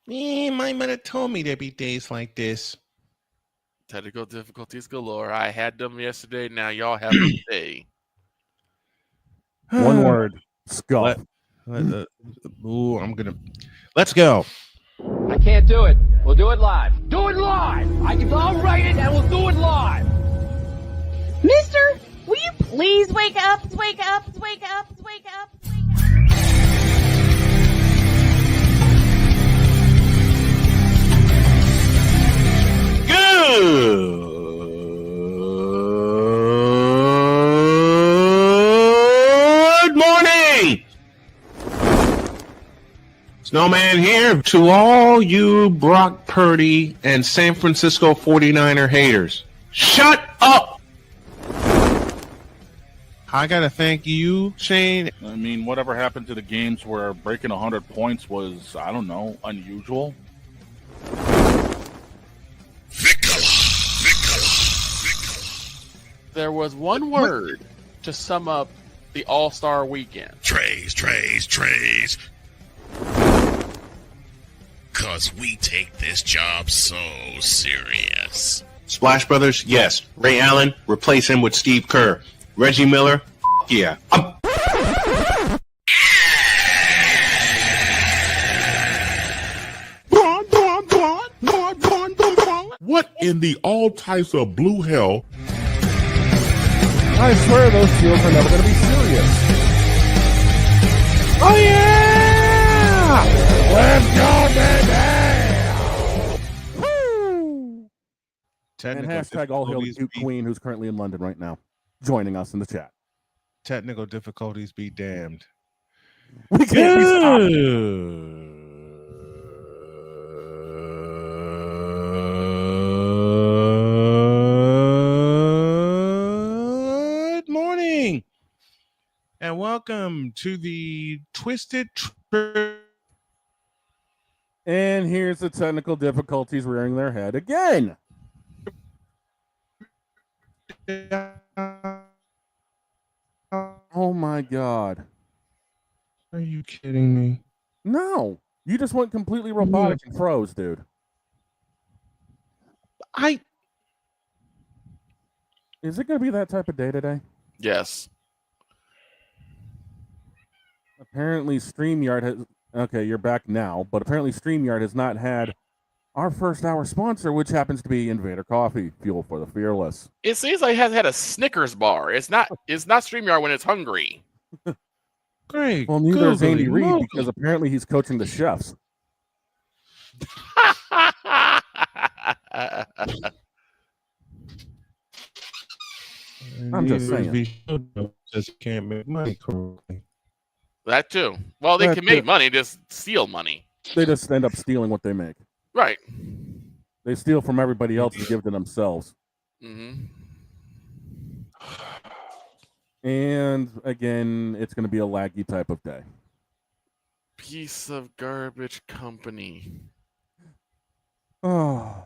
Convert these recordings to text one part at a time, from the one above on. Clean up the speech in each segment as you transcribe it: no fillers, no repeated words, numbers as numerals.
My mother told me there'd be days like this. Technical difficulties galore. I had them yesterday. Now y'all have them today. One word. Scuff. Let's go. I can't do it. We'll do it live. Do it live! I'll write it and we'll do it live! Mister, will you please wake up, wake up, wake up, wake up, wake up? Good morning! Snowman here to all you Brock Purdy and San Francisco 49er haters. Shut up! I gotta thank you, Shane. I mean, whatever happened to the games where breaking 100 points was, I don't know, unusual? There was one word to sum up the All-Star weekend. Trays. Cause we take this job so serious. Splash Brothers, yes. Ray Allen, replace him with Steve Kerr. Reggie Miller, yeah. What in the all types of blue hell? I swear those seals are never going to be serious. Oh yeah! Let's go, baby! Woo! And hashtag all hail the Duke Queen, who's currently in London right now, joining us in the chat. Technical difficulties be damned. We can't be stopped. Good morning, and welcome to the Twisted And here's the technical difficulties rearing their head again. Oh my God. Are you kidding me? No. You just went completely robotic and froze, dude. Is it going to be that type of day today? Yes. Apparently StreamYard has... Okay, you're back now, but apparently StreamYard has not had our first hour sponsor, which happens to be Invader Coffee, fuel for the fearless. It seems like it has had a Snickers bar. It's not StreamYard when it's hungry. Great. Well, neither is Andy Reid, because apparently he's coaching the chefs. I'm just saying. Because you can't make money correctly. That too. Well, they can make money, just steal money. They just end up stealing what they make. Right. They steal from everybody else and give to themselves. Mm-hmm. And again, it's going to be a laggy type of day. Piece of garbage company. Oh.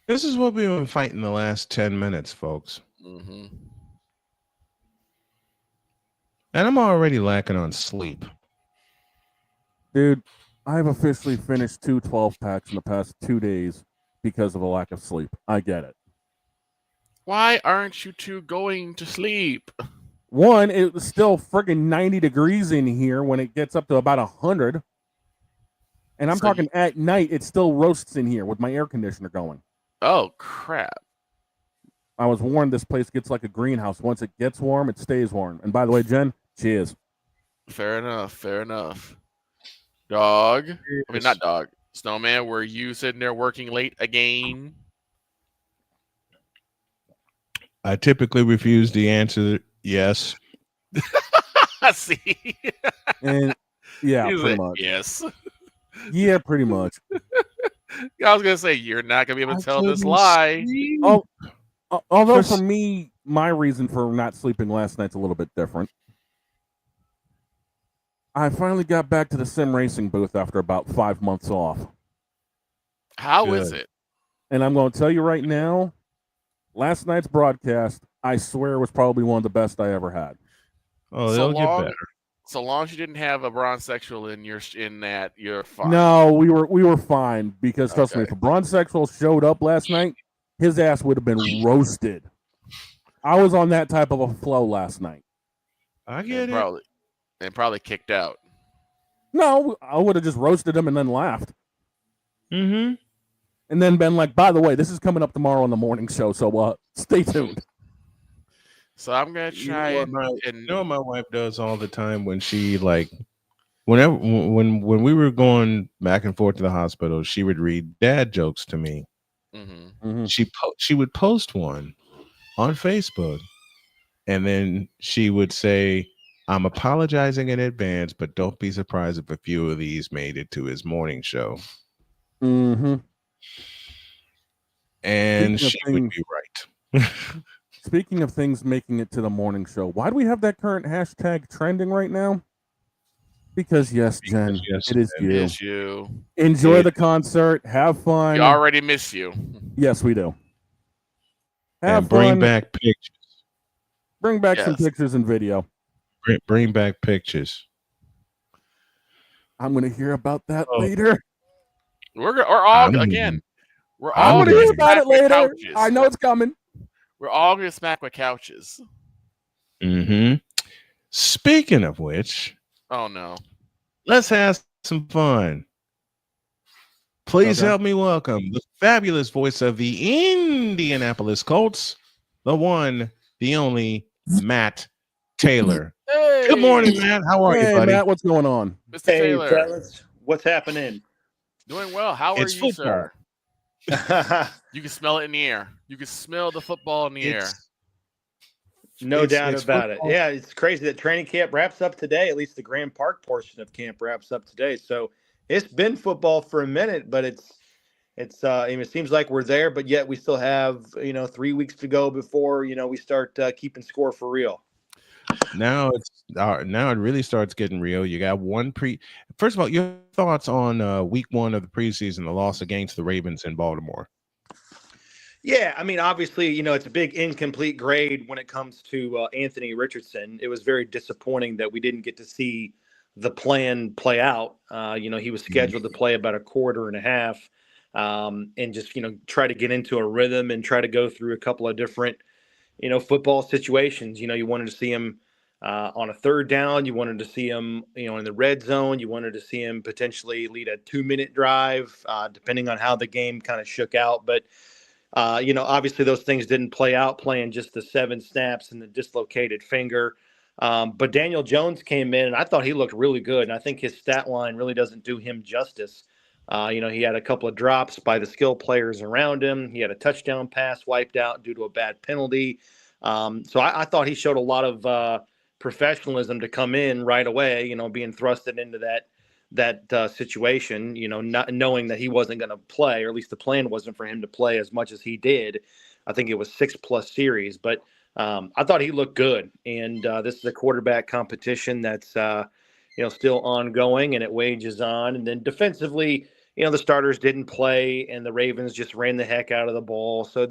This is what we've been fighting the last 10 minutes, folks. Mm-hmm. And I'm already lacking on sleep. Dude, I've officially finished 2 12-packs in the past 2 days because of a lack of sleep. I get it. Why aren't you two going to sleep? One, it was still friggin' 90 degrees in here when it gets up to about 100. And I'm talking at night, it still roasts in here with my air conditioner going. Oh, crap. I was warned this place gets like a greenhouse. Once it gets warm, it stays warm. And by the way, Jen, cheers. Fair enough. Dog. I mean, not dog. Snowman, were you sitting there working late again? I typically refuse to answer yes. See? And yeah, pretty much. Yes. Yeah, pretty much. I was going to say, you're not going to be able to tell this lie. Although for me, my reason for not sleeping last night's a little bit different. I finally got back to the sim racing booth after about 5 months off. How is it? And I'm going to tell you right now, last night's broadcast, I swear, was probably one of the best I ever had. Oh, they'll get better. So long as you didn't have a bronzexual in that, you're fine. No, we were fine because trust me, Okay. if a bronzexual showed up last night, his ass would have been roasted. I was on that type of a flow last night. I get it. Probably kicked out. No, I would have just roasted him and then laughed. Mm-hmm. And then been like, by the way, this is coming up tomorrow on the morning show, so stay tuned. So I'm gonna try You know what my wife does all the time when she whenever when we were going back and forth to the hospital, she would read dad jokes to me. Mm-hmm. She would post one on Facebook, and then she would say, "I'm apologizing in advance, but don't be surprised if a few of these made it to his morning show." Mm-hmm. And she would be right. Speaking of things making it to the morning show, why do we have that current hashtag trending right now? Because yes, Jen, it is you. Miss you. Enjoy the concert. Have fun. We already miss you. Yes, we do. And bring back pictures. Bring back some pictures and video. Bring back pictures. I'm going to hear about that later. We're all going to hear about it later. Couches. I know it's coming. We're all going to smack with couches. Mm-hmm. Speaking of which, oh no, let's have some fun. Please help me welcome the fabulous voice of the Indianapolis Colts, the one, the only Matt Taylor. Hey. Good morning, Matt. How are you, buddy? Matt, what's going on? Mr. Taylor. Fellas, what's happening? Doing well. How are you, football. Sir? You can smell it in the air. You can smell the football in the air. No doubt about it. Yeah, it's crazy that training camp wraps up today. At least the Grand Park portion of camp wraps up today. So it's been football for a minute, but it seems like we're there, but yet we still have 3 weeks to go before we start keeping score for real. Now it really starts getting real. You got First of all, your thoughts on week 1 of the preseason, the loss against the Ravens in Baltimore. Yeah, I mean, obviously, it's a big incomplete grade when it comes to Anthony Richardson. It was very disappointing that we didn't get to see the plan play out. He was scheduled to play about a quarter and a half and just, try to get into a rhythm and try to go through a couple of different, football situations. You wanted to see him on a third down. You wanted to see him, in the red zone. You wanted to see him potentially lead a 2-minute drive, depending on how the game kind of shook out. But obviously those things didn't play out, playing just the 7 snaps and the dislocated finger. But Daniel Jones came in, and I thought he looked really good. And I think his stat line really doesn't do him justice. He had a couple of drops by the skill players around him. He had a touchdown pass wiped out due to a bad penalty. So I thought he showed a lot of professionalism to come in right away, being thrusted into that situation, not knowing that he wasn't going to play, or at least the plan wasn't for him to play as much as he did. I think it was 6+ series, but I thought he looked good. And this is a quarterback competition that's, still ongoing, and it wages on. And then defensively, the starters didn't play, and the Ravens just ran the heck out of the ball. So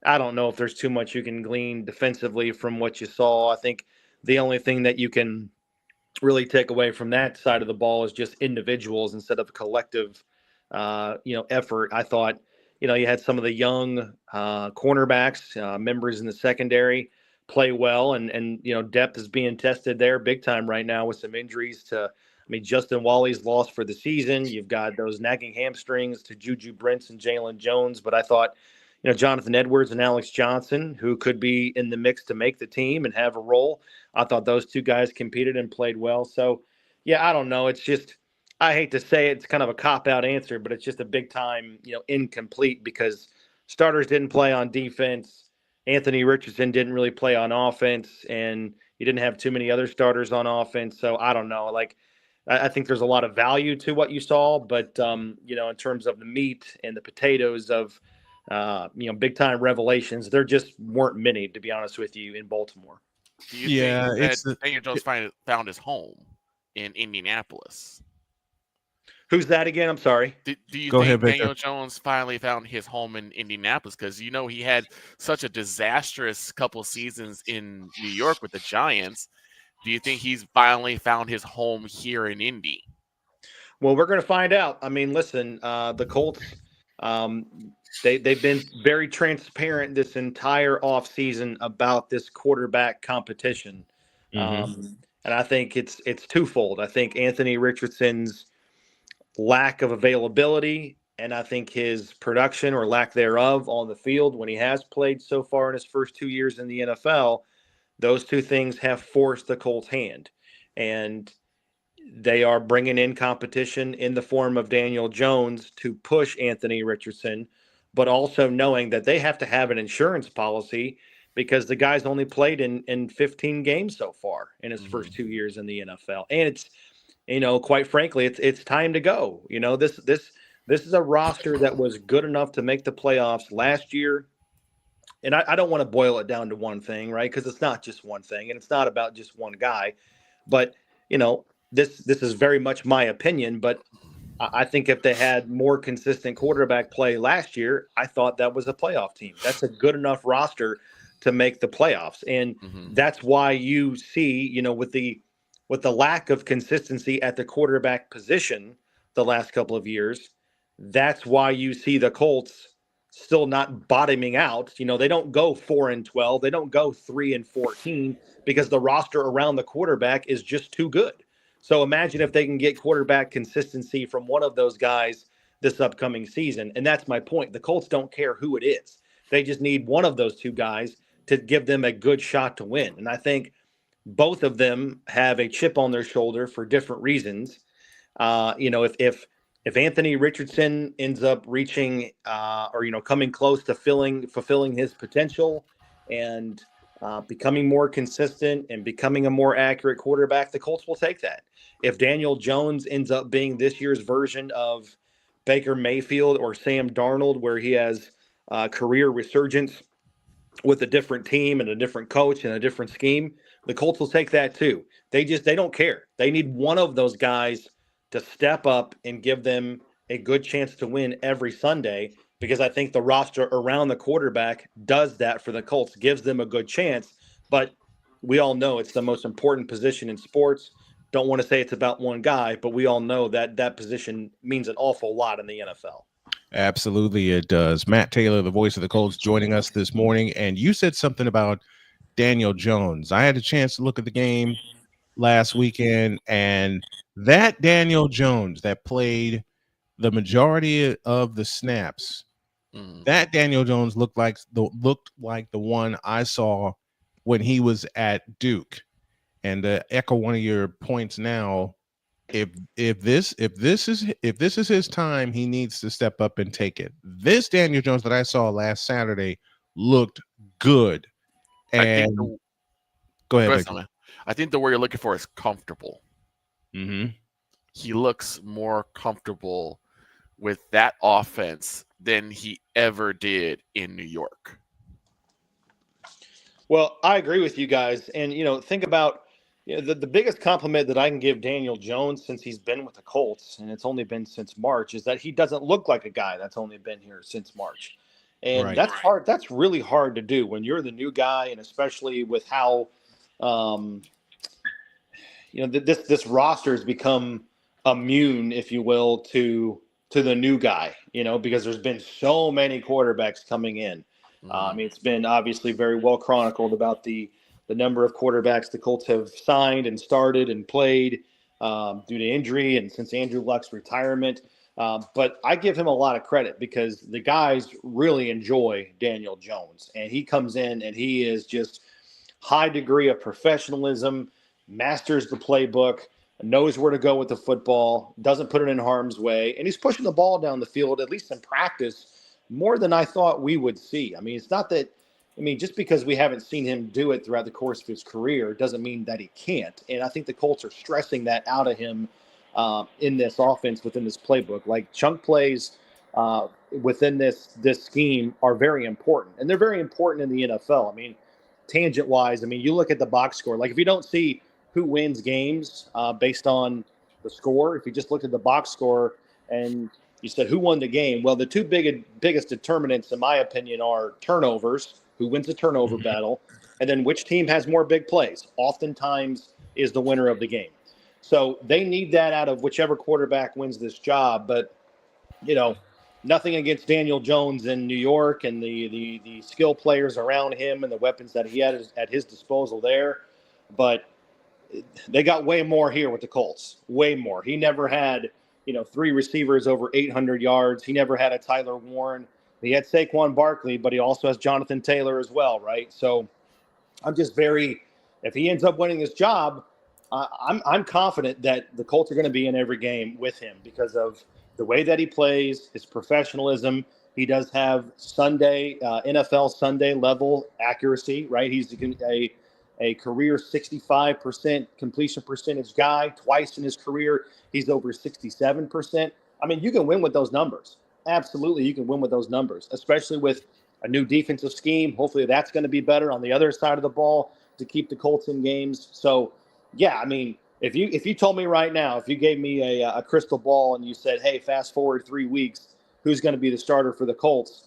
I don't know if there's too much you can glean defensively from what you saw. I think the only thing that you can really take away from that side of the ball is just individuals instead of collective, effort. I thought, you had some of the young cornerbacks, members in the secondary play well, and depth is being tested there big time right now with some injuries to, Justin Wally's lost for the season. You've got those nagging hamstrings to Juju Brents and Jalen Jones, but I thought, Jonathan Edwards and Alex Johnson, who could be in the mix to make the team and have a role, I thought those two guys competed and played well. So, yeah, I don't know. It's just, I hate to say it's kind of a cop-out answer, but it's just a big-time, incomplete, because starters didn't play on defense. Anthony Richardson didn't really play on offense, and you didn't have too many other starters on offense. So, I don't know. I think there's a lot of value to what you saw, but, in terms of the meat and the potatoes of, big time revelations, there just weren't many, to be honest with you, in Baltimore. Do you think that Daniel Jones found his home in Indianapolis? Who's that again? I'm sorry. Do you think Daniel Jones finally found his home in Indianapolis? Because he had such a disastrous couple seasons in New York with the Giants. Do you think he's finally found his home here in Indy? Well, we're going to find out. I mean, listen, the Colts, they've been very transparent this entire offseason about this quarterback competition. And I think it's twofold. I think Anthony Richardson's lack of availability, and I think his production or lack thereof on the field when he has played so far in his first 2 years in the NFL, those two things have forced the Colts' hand. And they are bringing in competition in the form of Daniel Jones to push Anthony Richardson, but also knowing that they have to have an insurance policy because the guy's only played in 15 games so far in his first 2 years in the NFL. And it's, quite frankly, it's time to go. This is a roster that was good enough to make the playoffs last year. And I don't want to boil it down to one thing, right? Because it's not just one thing, and it's not about just one guy. But, this is very much my opinion, but I think if they had more consistent quarterback play last year, I thought that was a playoff team. That's a good enough roster to make the playoffs. And that's why you see, with the lack of consistency at the quarterback position the last couple of years, that's why you see the Colts still not bottoming out. They don't go 4-12, they don't go 3-14 because the roster around the quarterback is just too good. So imagine if they can get quarterback consistency from one of those guys this upcoming season. And that's my point. The Colts don't care who it is. They just need one of those two guys to give them a good shot to win. And I think both of them have a chip on their shoulder for different reasons. If Anthony Richardson ends up reaching or coming close to fulfilling his potential and becoming more consistent and becoming a more accurate quarterback, the Colts will take that. If Daniel Jones ends up being this year's version of Baker Mayfield or Sam Darnold, where he has career resurgence with a different team and a different coach and a different scheme, the Colts will take that too. They don't care. They need one of those guys to step up and give them a good chance to win every Sunday, because I think the roster around the quarterback does that for the Colts, gives them a good chance. But we all know it's the most important position in sports. Don't want to say it's about one guy, but we all know that that position means an awful lot in the NFL. Absolutely, it does. Matt Taylor, the voice of the Colts, joining us this morning. And you said something about Daniel Jones. I had a chance to look at the game last weekend, and that Daniel Jones that played the majority of the snaps, that Daniel Jones looked like the one I saw when he was at Duke. And to echo one of your points now, if this is his time, he needs to step up and take it. This Daniel Jones that I saw last Saturday looked good. And go ahead. I think the word you're looking for is comfortable. He looks more comfortable with that offense than he ever did in New York. Well, I agree with you guys. And, think about the biggest compliment that I can give Daniel Jones since he's been with the Colts, and it's only been since March, is that he doesn't look like a guy that's only been here since March. And that's hard. That's really hard to do when you're the new guy, and especially with how, this roster has become immune, if you will, to the new guy, because there's been so many quarterbacks coming in. It's been obviously very well chronicled about the number of quarterbacks the Colts have signed and started and played due to injury and since Andrew Luck's retirement. But I give him a lot of credit because the guys really enjoy Daniel Jones. And he comes in and he is just high degree of professionalism, masters the playbook, knows where to go with the football, doesn't put it in harm's way. And he's pushing the ball down the field, at least in practice, more than I thought we would see. It's not that just because we haven't seen him do it throughout the course of his career doesn't mean that he can't. And I think the Colts are stressing that out of him in this offense, within this playbook. Like chunk plays within this scheme are very important. And they're very important in the NFL. Tangent-wise, you look at the box score. Like if you don't see who wins games based on the score, if you just looked at the box score and you said who won the game, well, the two biggest determinants, in my opinion, are turnovers, who wins the turnover battle, and then which team has more big plays. Oftentimes, is the winner of the game. So they need that out of whichever quarterback wins this job. But, nothing against Daniel Jones in New York and the skill players around him and the weapons that he had at his disposal there. But they got way more here with the Colts, way more. He never had, 3 receivers over 800 yards. He never had a Tyler Warren. He had Saquon Barkley, but he also has Jonathan Taylor as well, right? So I'm just if he ends up winning this job, I'm confident that the Colts are going to be in every game with him because of the way that he plays, his professionalism. He does have NFL Sunday level accuracy, right? He's a career 65% completion percentage guy. Twice in his career, he's over 67%. I mean, you can win with those numbers. Absolutely, you can win with those numbers, especially with a new defensive scheme. Hopefully that's going to be better on the other side of the ball to keep the Colts in games. So, yeah, I mean, if you told me right now, if you gave me a crystal ball and you said, hey, fast forward 3 weeks, who's going to be the starter for the Colts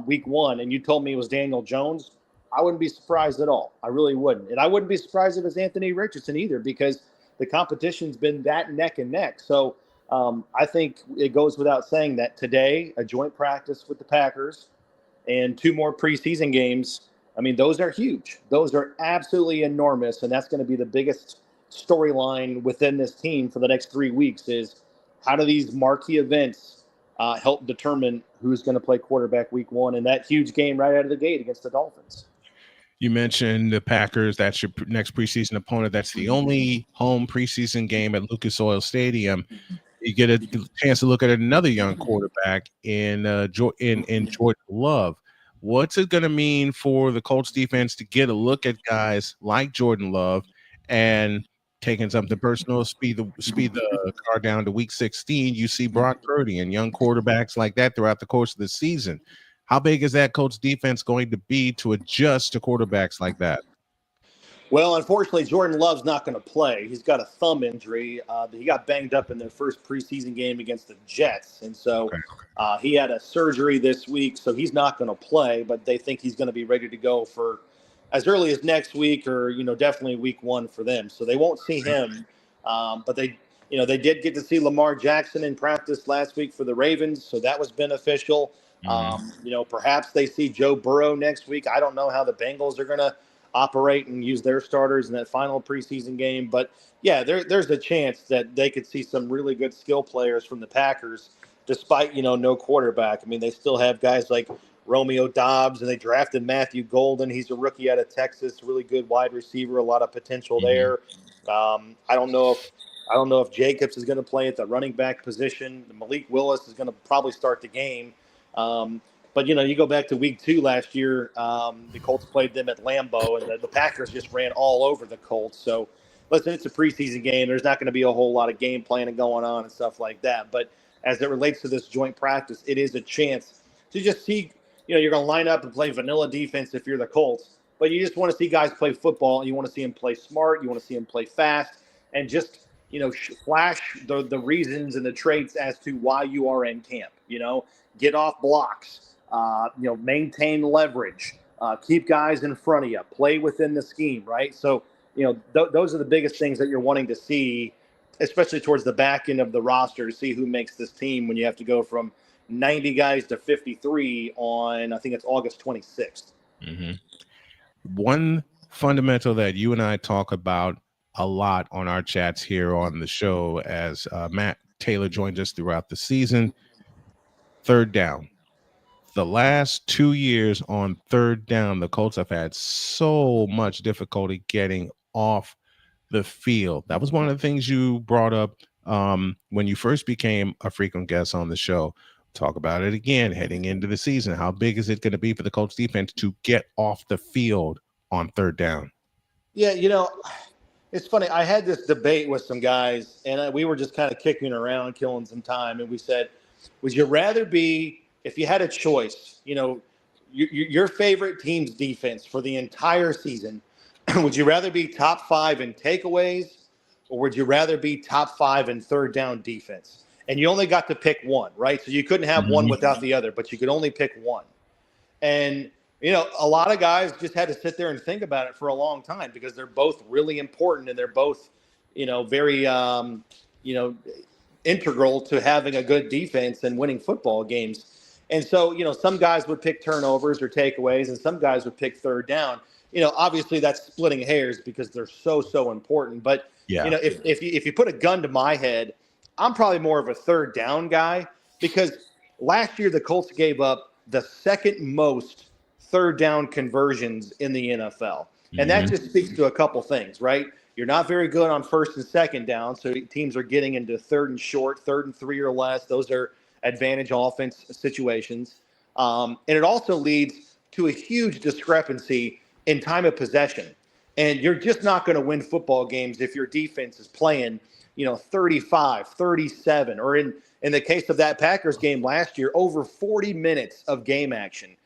week 1, and you told me it was Daniel Jones, I wouldn't be surprised at all. I really wouldn't. And I wouldn't be surprised if it's Anthony Richardson either because the competition's been that neck and neck. So I think it goes without saying that today, a joint practice with the Packers and 2 more preseason games, I mean, those are huge. Those are absolutely enormous, and that's going to be the biggest storyline within this team for the next 3 weeks is how do these marquee events help determine who's going to play quarterback week 1 in that huge game right out of the gate against the Dolphins. You mentioned the Packers. That's your next preseason opponent. That's the only home preseason game at Lucas Oil Stadium. You get a chance to look at another young quarterback in Jordan Love. What's it going to mean for the Colts defense to get a look at guys like Jordan Love and taking something personal, speed the car down to week 16? You see Brock Purdy and young quarterbacks like that throughout the course of the season. How big is that Colts defense going to be to adjust to quarterbacks like that? Well, unfortunately, Jordan Love's not going to play. He's got a thumb injury. He got banged up in their first preseason game against the Jets. And so he had a surgery this week, so he's not going to play. But they think he's going to be ready to go for as early as next week or, definitely week 1 for them. So they won't see him. But they did get to see Lamar Jackson in practice last week for the Ravens, so that was beneficial. Perhaps they see Joe Burrow next week. I don't know how the Bengals are going to operate and use their starters in that final preseason game. But, yeah, there's a chance that they could see some really good skill players from the Packers despite, no quarterback. I mean, they still have guys like Romeo Doubs, and they drafted Matthew Golden. He's a rookie out of Texas, really good wide receiver, a lot of potential there. I don't know if Jacobs is going to play at the running back position. Malik Willis is going to probably start the game. But, you go back to week 2 last year, the Colts played them at Lambeau, and the Packers just ran all over the Colts. So, listen, it's a preseason game. There's not going to be a whole lot of game planning going on and stuff like that. But as it relates to this joint practice, it is a chance to just see, you're going to line up and play vanilla defense if you're the Colts. But you just want to see guys play football. You want to see them play smart. You want to see them play fast. And just, flash the reasons and the traits as to why you are in camp. Get off blocks. Maintain leverage, keep guys in front of you, play within the scheme, right? So, those are the biggest things that you're wanting to see, especially towards the back end of the roster to see who makes this team when you have to go from 90 guys to 53 on, I think it's August 26th. One fundamental that you and I talk about a lot on our chats here on the show as Matt Taylor joins us throughout the season, third down. The last 2 years on third down, the Colts have had so much difficulty getting off the field. That was one of the things you brought up when you first became a frequent guest on the show. Talk about it again heading into the season. How big is it going to be for the Colts defense to get off the field on third down? Yeah, it's funny. I had this debate with some guys, and we were just kind of kicking around, killing some time, and we said, would you rather be, if you had a choice, your favorite team's defense for the entire season, would you rather be top 5 in takeaways, or would you rather be top 5 in third down defense? And you only got to pick one, right? So you couldn't have one without the other, but you could only pick one. And A lot of guys just had to sit there and think about it for a long time because they're both really important and they're both, very, integral to having a good defense and winning football games. And so, some guys would pick turnovers or takeaways and some guys would pick third down. Obviously that's splitting hairs because they're so important. But, if you put a gun to my head, I'm probably more of a third down guy because last year the Colts gave up the second most third down conversions in the NFL. And that just speaks to a couple things, right? You're not very good on first and second down, so teams are getting into third and short, third and 3 or less. Those are advantage offense situations. And it also leads to a huge discrepancy in time of possession. And you're just not going to win football games if your defense is playing, 35, 37, or in the case of that Packers game last year, over 40 minutes of game action.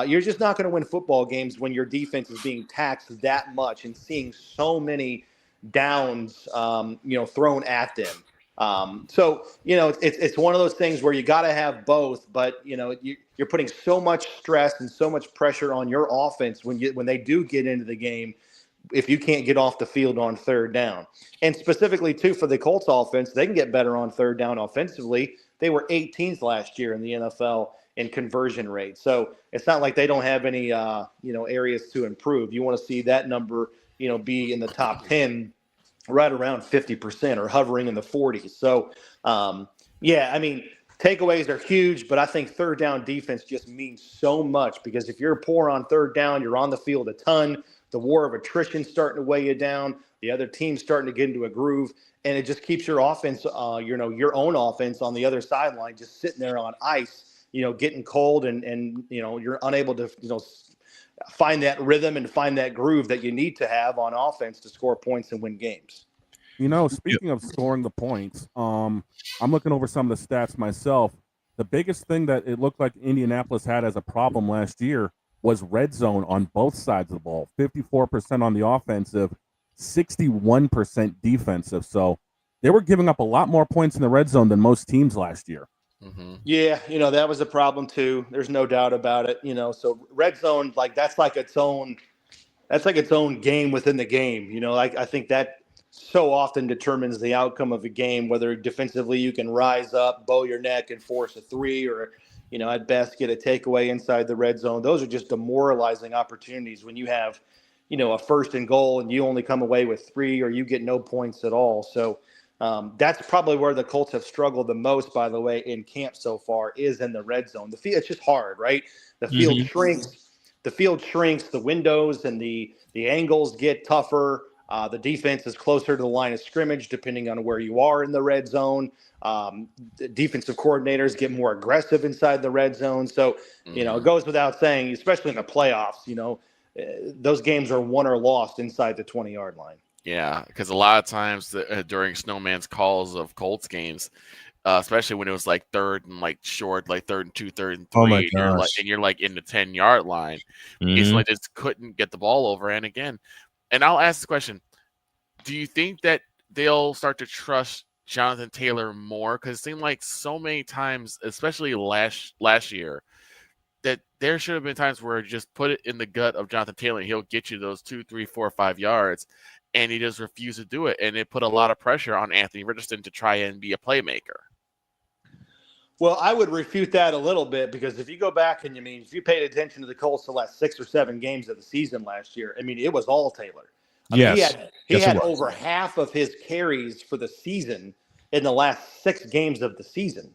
You're just not going to win football games when your defense is being taxed that much and seeing so many downs, thrown at them. So, it's one of those things where you got to have both, but, you're putting so much stress and so much pressure on your offense when they do get into the game if you can't get off the field on third down. And specifically, too, for the Colts offense, they can get better on third down offensively. They were 18th last year in the NFL in conversion rate. So it's not like they don't have any, areas to improve. You want to see that number, be in the top 10, right around 50% or hovering in the 40s. So, takeaways are huge, but I think third down defense just means so much because if you're poor on third down, you're on the field a ton. The war of attrition starting to weigh you down. The other team's starting to get into a groove, and it just keeps your offense, your own offense on the other sideline just sitting there on ice, getting cold and you're unable to, find that rhythm and find that groove that you need to have on offense to score points and win games. Speaking of scoring the points, I'm looking over some of the stats myself. The biggest thing that it looked like Indianapolis had as a problem last year was red zone on both sides of the ball. 54% on the offensive, 61% defensive. So they were giving up a lot more points in the red zone than most teams last year. Mm-hmm. Yeah, that was a problem too. There's no doubt about it. So red zone, that's like its own game within the game. I think that so often determines the outcome of a game, whether defensively you can rise up, bow your neck and force a 3 or, at best get a takeaway inside the red zone. Those are just demoralizing opportunities when you have, a first and goal and you only come away with 3 or you get no points at all. So that's probably where the Colts have struggled the most, by the way, in camp so far is in the red zone. The field, it's just hard, right? The field shrinks. The field shrinks. The windows and the angles get tougher. The defense is closer to the line of scrimmage, depending on where you are in the red zone. The defensive coordinators get more aggressive inside the red zone. So, it goes without saying, especially in the playoffs, those games are won or lost inside the 20-yard line. Yeah, because a lot of times during Snowman's calls of Colts games, especially when it was third and short, third and 2, third and 3, oh my and you're in the 10-yard line, it's like just couldn't get the ball over. And again, and I'll ask the question: do you think that they'll start to trust Jonathan Taylor more? Because it seemed like so many times, especially last year, that there should have been times where you just put it in the gut of Jonathan Taylor, and he'll get you those 2, 3, 4, 5 yards. And he just refused to do it. And it put a lot of pressure on Anthony Richardson to try and be a playmaker. Well, I would refute that a little bit because if you go back and if you paid attention to the Colts the last 6 or 7 games of the season last year, it was all Taylor. He had over half of his carries for the season in the last 6 games of the season.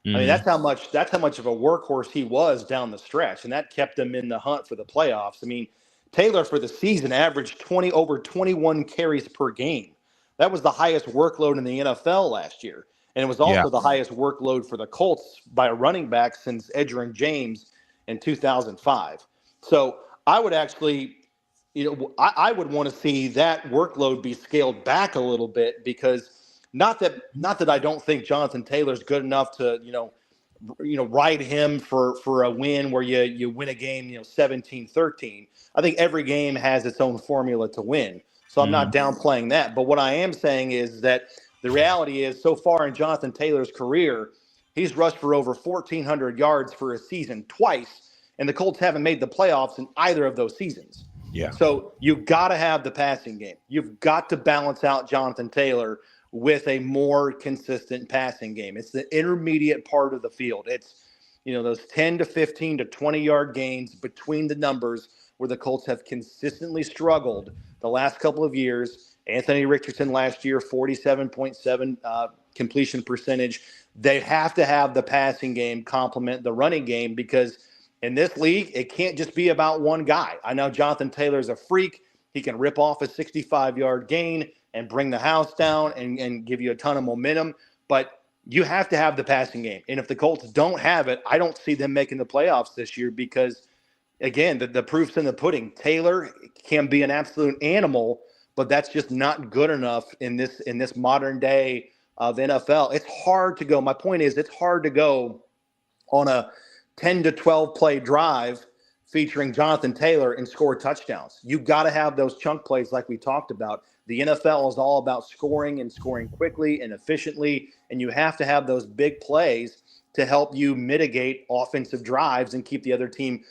That's how much of a workhorse he was down the stretch, and that kept him in the hunt for the playoffs. Taylor for the season averaged over 21 carries per game. That was the highest workload in the NFL last year. And it was also the highest workload for the Colts by a running back since Edgerrin James in 2005. So I would actually, I would want to see that workload be scaled back a little bit because not that I don't think Jonathan Taylor's good enough to, ride him for a win where you win a game, 17-13. I think every game has its own formula to win. So I'm not downplaying that. But what I am saying is that the reality is so far in Jonathan Taylor's career, he's rushed for over 1,400 yards for a season twice and the Colts haven't made the playoffs in either of those seasons. Yeah. So you've got to have the passing game. You've got to balance out Jonathan Taylor with a more consistent passing game. It's the intermediate part of the field. It's, those 10 to 15 to 20-yard gains between the numbers where the Colts have consistently struggled the last couple of years. Anthony Richardson last year, 47.7 completion percentage. They have to have the passing game complement the running game, because in this league, it can't just be about one guy. I know Jonathan Taylor's a freak. He can rip off a 65-yard gain and bring the house down and give you a ton of momentum. But you have to have the passing game. And if the Colts don't have it, I don't see them making the playoffs this year, because, again, the proof's in the pudding. Taylor can be an absolute animal, but that's just not good enough in this modern day of NFL. It's hard to go. My point is, it's hard to go on a 10 to 12 play drive featuring Jonathan Taylor and score touchdowns. You've got to have those chunk plays like we talked about. The NFL is all about scoring and scoring quickly and efficiently, and you have to have those big plays to help you mitigate offensive drives and keep the other team,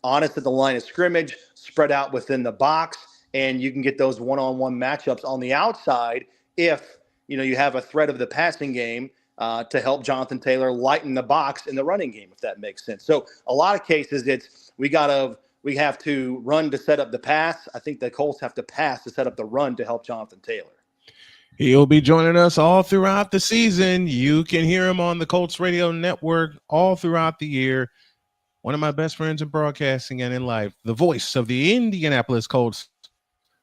honest at the line of scrimmage, spread out within the box, and you can get those one-on-one matchups on the outside if, you have a threat of the passing game to help Jonathan Taylor lighten the box in the running game, if that makes sense. So a lot of cases, we have to run to set up the pass. I think the Colts have to pass to set up the run to help Jonathan Taylor. He'll be joining us all throughout the season. You can hear him on the Colts Radio Network all throughout the year. One of my best friends in broadcasting and in life, the voice of the Indianapolis Colts,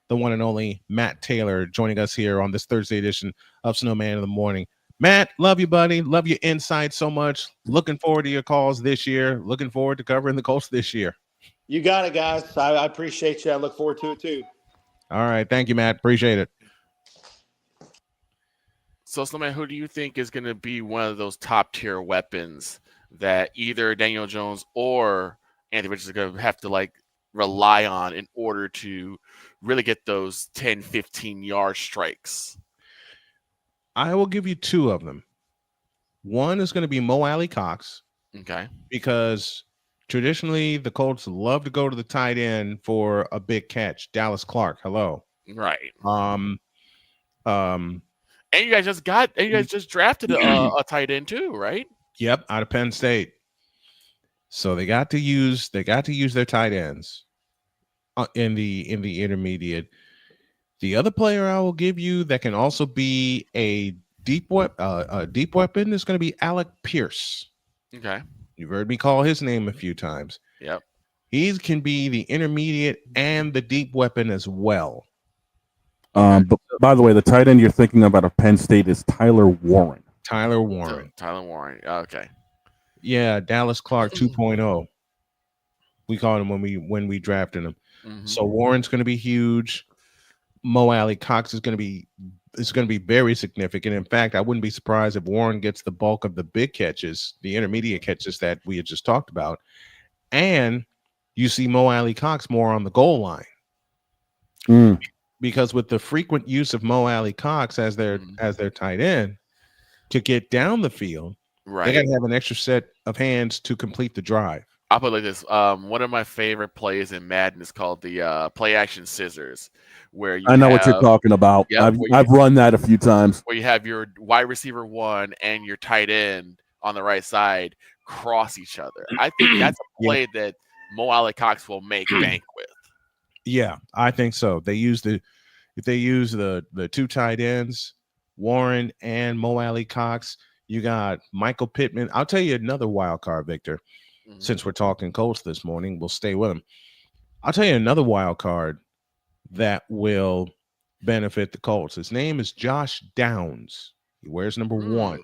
the one and only Matt Taylor, joining us here on this Thursday edition of Snowman in the Morning. Matt, love you, buddy. Love your insight so much. Looking forward to your calls this year. Looking forward to covering the Colts this year. You got it, guys. I appreciate you. I look forward to it, too. All right. Thank you, Matt. Appreciate it. So, Snowman, who do you think is going to be one of those top-tier weapons that either Daniel Jones or Anthony Richardson are going to have to, rely on in order to really get those 10, 15-yard strikes? I will give you two of them. One is going to be Mo Alley Cox. Okay. Because traditionally the Colts love to go to the tight end for a big catch. Dallas Clark, hello. Right. And you guys just drafted a tight end too, right? Yep, out of Penn State. So they got to use their tight ends in the intermediate. The other player I will give you that can also be a deep weapon is going to be Alec Pierce. Okay. You've heard me call his name a few times. Yep. He can be the intermediate and the deep weapon as well. But by the way, the tight end you're thinking about of Penn State is Tyler Warren. Tyler Warren. Okay. Yeah, Dallas Clark 2.0. We called him when we drafted him. Mm-hmm. So Warren's going to be huge. Mo Alley Cox is going to be very significant. In fact, I wouldn't be surprised if Warren gets the bulk of the big catches, the intermediate catches that we had just talked about, and you see Mo Alley Cox more on the goal line. Because with the frequent use of Mo Alley Cox as their tight end to get down the field, right, they got to have an extra set of hands to complete the drive. I'll put it like this. One of my favorite plays in Madden is called the play action scissors, where I know what you're talking about. Yep, I've run that a few times. Where you have your wide receiver 1 and your tight end on the right side cross each other. I think that's a play that Mo Alley Cox will make bank with. Yeah, I think so. If they use the two tight ends, Warren and Mo Alley Cox, you got Michael Pittman. I'll tell you another wild card, Victor. Since we're talking Colts this morning, we'll stay with them. I'll tell you another wild card that will benefit the Colts. His name is Josh Downs. He wears number 1.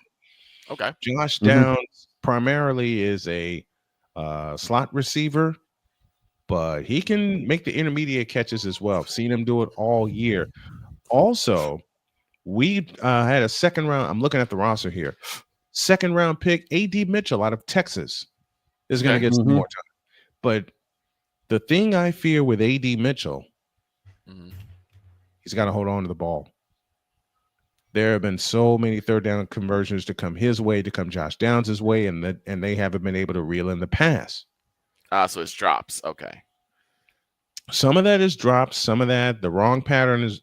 Okay. Josh Downs primarily is a slot receiver, but he can make the intermediate catches as well. I've seen him do it all year. Also, we had a second round. I'm looking at the roster here. Second round pick, A.D. Mitchell out of Texas is going to get some more time. But the thing I fear with A.D. Mitchell, he's got to hold on to the ball. There have been so many third down conversions to come his way, to come Josh Downs' way, and they haven't been able to reel in the pass. So it's drops. Okay. Some of that is drops. Some of that the wrong pattern is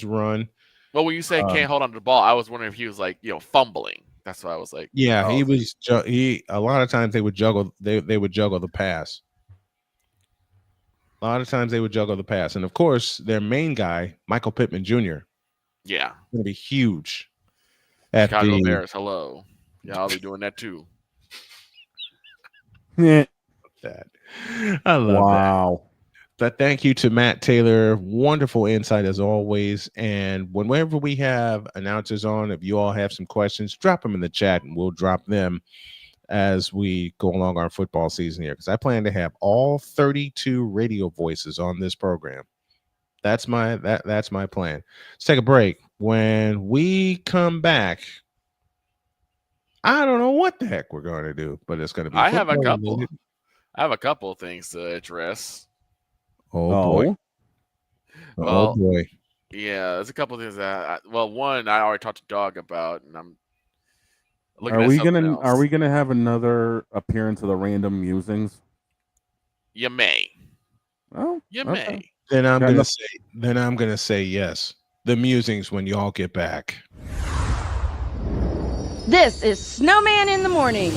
run. Well, when you say can't hold on to the ball, I was wondering if he was like, fumbling. That's why I was like, yeah, he was. A lot of times they would juggle. They would juggle the pass. A lot of times they would juggle the pass, and of course their main guy, Michael Pittman Jr. Yeah, going to be huge. At Chicago the Bears. Hello. Yeah, I'll be doing that too. Yeah. That I love that. But thank you to Matt Taylor. Wonderful insight as always. And whenever we have announcers on, if you all have some questions, drop them in the chat and we'll drop them as we go along our football season here. Because I plan to have all 32 radio voices on this program. That's my plan. Let's take a break. When we come back, I don't know what the heck we're going to do, but it's going to be. I have a couple of things to address. Oh boy. Well, boy. Yeah, there's a couple of things that. One I already talked to Dog about, and I'm looking. Are we gonna have another appearance of the random musings? You may. Oh, you may. Then I'm gonna say yes. The musings when y'all get back. This is Snowman in the Morning.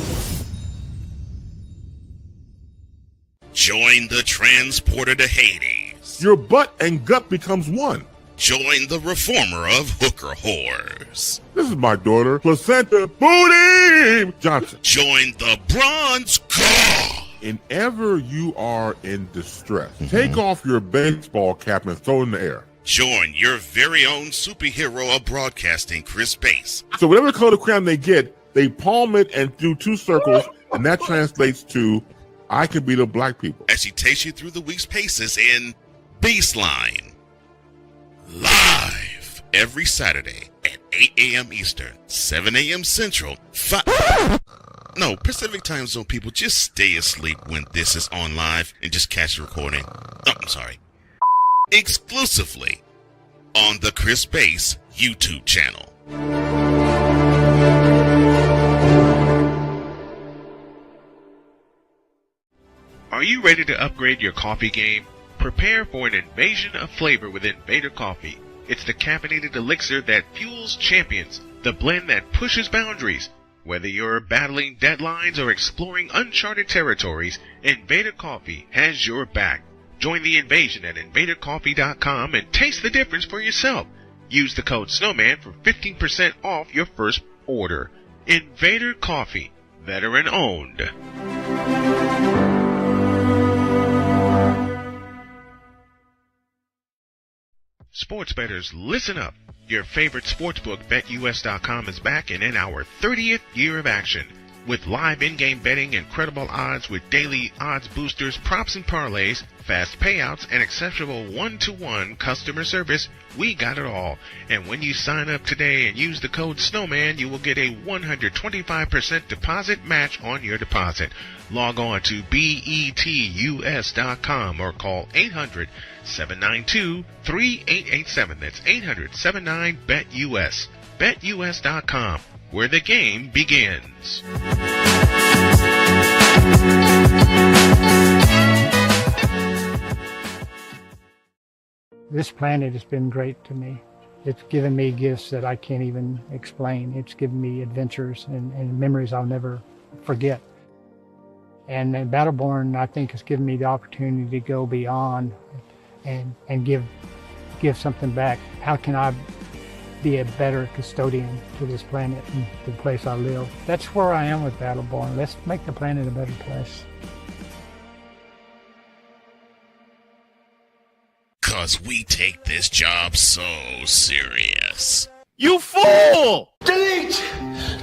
Join the transporter to Hades. Your butt and gut becomes one. Join the reformer of hooker whores. This is my daughter, Placenta Booty Johnson. Join the bronze god. Whenever you are in distress, take off your baseball cap and throw it in the air. Join your very own superhero of broadcasting, Chris Bass. So whatever color crayon they get, they palm it and do 2 circles, and that translates to I can be the black people. As she takes you through the week's paces in Baseline. Live every Saturday at 8 a.m. Eastern, 7 a.m. Central, Pacific time zone people, just stay asleep when this is on live and just catch the recording. I'm sorry. Exclusively on the Chris Bass YouTube channel. Are you ready to upgrade your coffee game? Prepare for an invasion of flavor with Invader Coffee. It's the caffeinated elixir that fuels champions, the blend that pushes boundaries. Whether you're battling deadlines or exploring uncharted territories, Invader Coffee has your back. Join the invasion at invadercoffee.com and taste the difference for yourself. Use the code SNOWMAN for 15% off your first order. Invader Coffee, veteran owned. Sports bettors, listen up. Your favorite sportsbook, BetUS.com, is back and in our 30th year of action. With live in-game betting, incredible odds with daily odds boosters, props and parlays, fast payouts, and exceptional one-to-one customer service, we got it all. And when you sign up today and use the code SNOWMAN, you will get a 125% deposit match on your deposit. Log on to betus.com or call 800-792-3887. That's 800-79-BET-US. BetUS.com, where the game begins. This planet has been great to me. It's given me gifts that I can't even explain. It's given me adventures and memories I'll never forget. And Battleborn, I think, has given me the opportunity to go beyond and give something back. How can I be a better custodian to this planet and the place I live? That's where I am with Battleborn. Let's make the planet a better place. 'Cause we take this job so serious. You fool! Delete!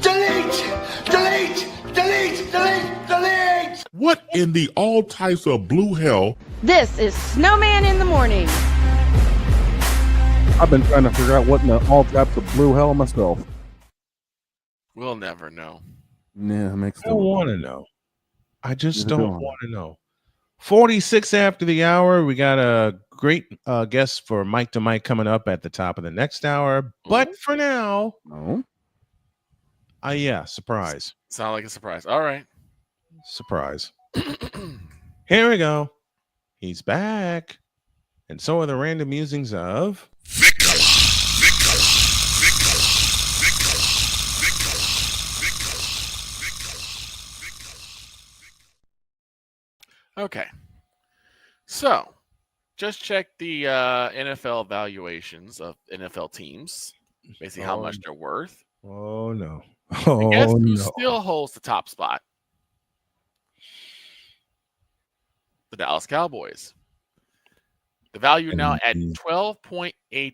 Delete! Delete! Delete! Delete! Delete! What in the all types of blue hell? This is Snowman in the Morning. I've been trying to figure out what in the all types of blue hell myself. We'll never know. Yeah, it makes I don't want to know. I just don't want to know. 46 after the hour. We got a great guest for Mike to Mike coming up at the top of the next hour. But for now, yeah, surprise. Sound like a surprise. All right. Surprise. Here we go. He's back. And so are the random musings of Okay. So, just check the NFL valuations of NFL teams. Basically, how much they're worth. Oh, no. And guess Oh, who no. still holds the top spot? The Dallas Cowboys. The value now at $12.8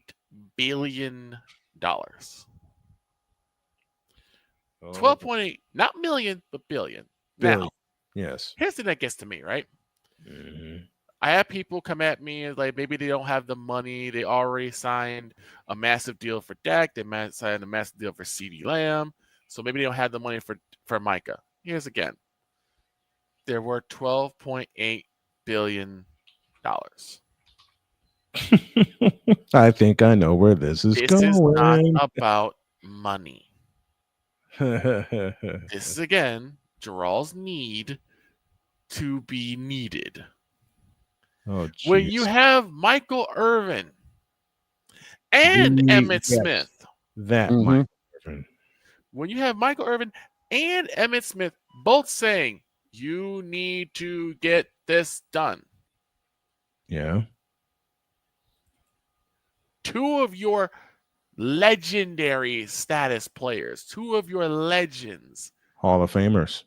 billion. 12.8, not million, but billion. Now, yes. Here's the thing that gets to me, right? Mm-hmm. I have people come at me and like maybe they don't have the money. They already signed a massive deal for Dak. They signed a massive deal for CeeDee Lamb. So maybe they don't have the money for Micah. Here's again. They're worth $12.8 billion. I think I know where this is going. This is not about money. This is again Jarrell's need to be needed. Oh, when you have Michael Irvin and Emmitt Smith, Michael Irvin. When you have Michael Irvin and Emmitt Smith both saying you need to get this done. Yeah. Two of your legendary status players, two of your legends, Hall of Famers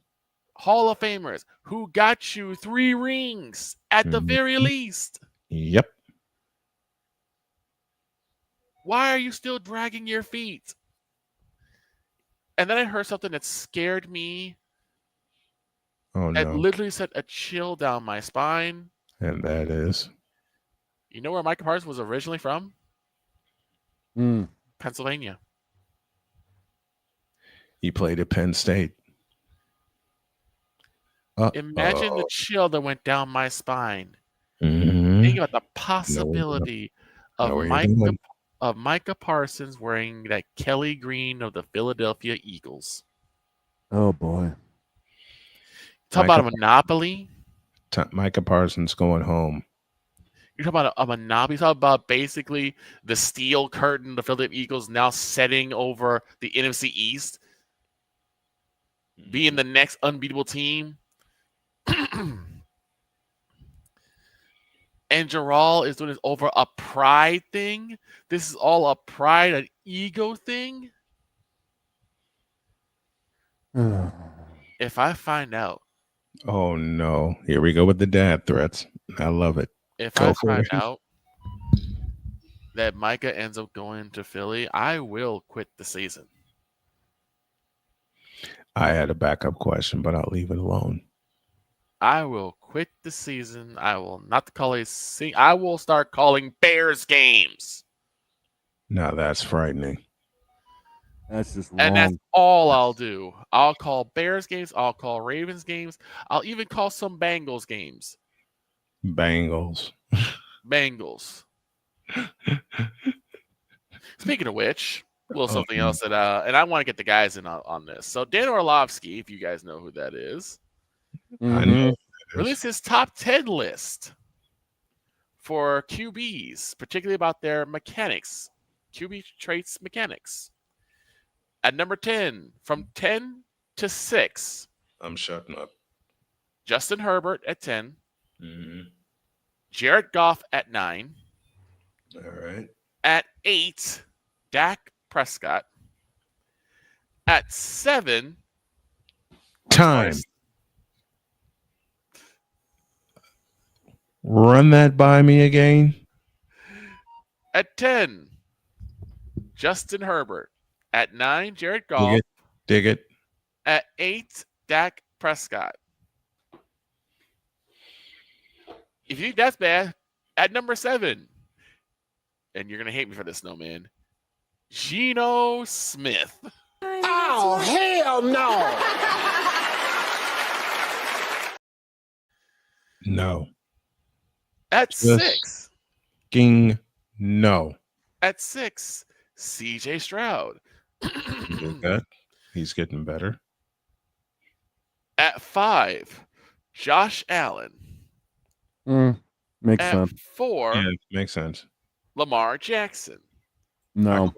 who got you 3 rings at the very least. Yep. Why are you still dragging your feet? And then I heard something that scared me. Oh, It no. literally sent a chill down my spine. And that is? You know where Micah Parsons was originally from? Pennsylvania. He played at Penn State. Imagine the chill that went down my spine. Mm-hmm. Think about the possibility of Micah Parsons wearing that Kelly green of the Philadelphia Eagles. Oh, boy. Talk about a monopoly. Micah Parsons going home. You're talking about a monopoly. You're talking about basically the steel curtain the Philadelphia Eagles now setting over the NFC East. Being the next unbeatable team. And Jarrell is doing this over a pride thing. This is all a pride, an ego thing. If I find out. Oh, no. Here we go with the dad threats. I love it. If I find out that Micah ends up going to Philly, I will quit the season. I had a backup question, but I'll leave it alone. I will quit the season. I will not call I will start calling Bears games. Now that's frightening. That's just wrong. And that's all I'll do. I'll call Bears games. I'll call Ravens games. I'll even call some Bengals games. Bengals. Speaking of which, something else that and I want to get the guys in on this. So Dan Orlovsky, if you guys know who that is, I know. Released his top 10 list for QBs, particularly about their mechanics, QB traits mechanics. At number 10, from 10 to 6. I'm shutting up. Justin Herbert at 10. Mm-hmm. Jared Goff at 9. All right. At 8, Dak Prescott. At 7, time. Run that by me again. At 10, Justin Herbert. At 9, Jared Goff. Dig it. At 8, Dak Prescott. If you think that's bad, at number 7, and you're going to hate me for this, Snowman, Geno Smith. Oh, hell no! No. At 6. No. At 6, CJ Stroud. He's getting better. At 5, Josh Allen. Makes At sense. 4, Yeah, makes sense. Lamar Jackson. No. I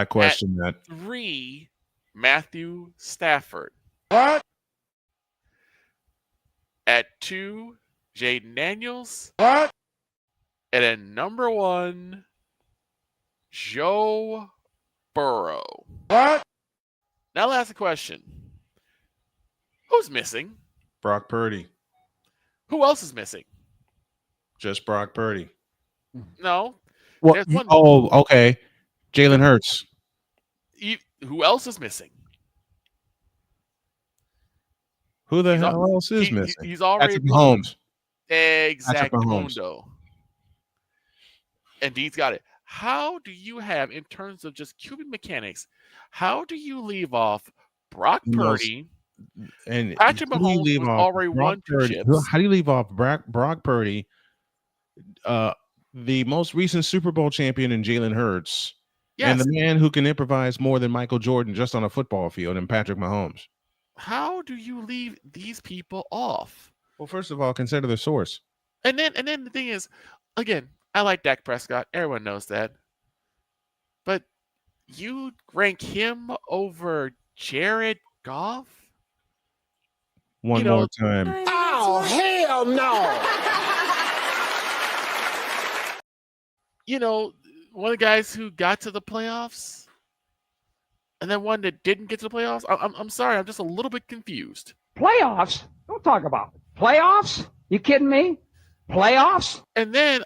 question that. At 3, Matthew Stafford. What? At 2, Jaden Daniels. What? And at number 1, Joe Burrow. What? Now I'll ask a question. Who's missing? Brock Purdy. Who else is missing? Just Brock Purdy. No. Well, There's one. Okay. Jalen Hurts. Who else is missing? Who the hell else is missing? He's already Patrick Mahomes. Exactamundo. And Dean's got it. How do you have, in terms of just QB mechanics, how do you leave off Brock Purdy and Patrick Mahomes was already won 2 chips? How do you leave off Brock Purdy, the most recent Super Bowl champion in Jalen Hurts, and the man who can improvise more than Michael Jordan just on a football field and Patrick Mahomes? How do you leave these people off? Well, first of all, consider the source. And then the thing is, again, I like Dak Prescott. Everyone knows that. But you rank him over Jared Goff? One more time. Oh, hell no! One of the guys who got to the playoffs, and then one that didn't get to the playoffs. I'm sorry, I'm just a little bit confused. Playoffs? Don't talk about it. Playoffs? You kidding me? Playoffs? And then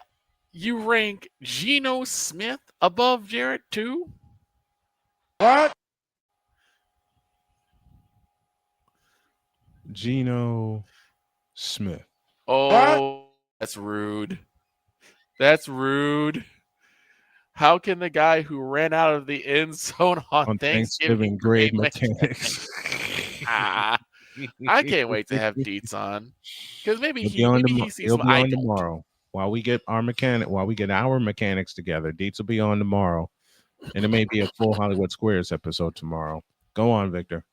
you rank Geno Smith above Jared too? What? Geno Smith. Oh, that's rude. That's rude. How can the guy who ran out of the end zone on Thanksgiving grade mechanics? I can't wait to have Deets on, because maybe he sees he'll what be I on don't. tomorrow. While we get our mechanics together, Deets will be on tomorrow, and it may be a full Hollywood Squares episode tomorrow. Go on, Victor.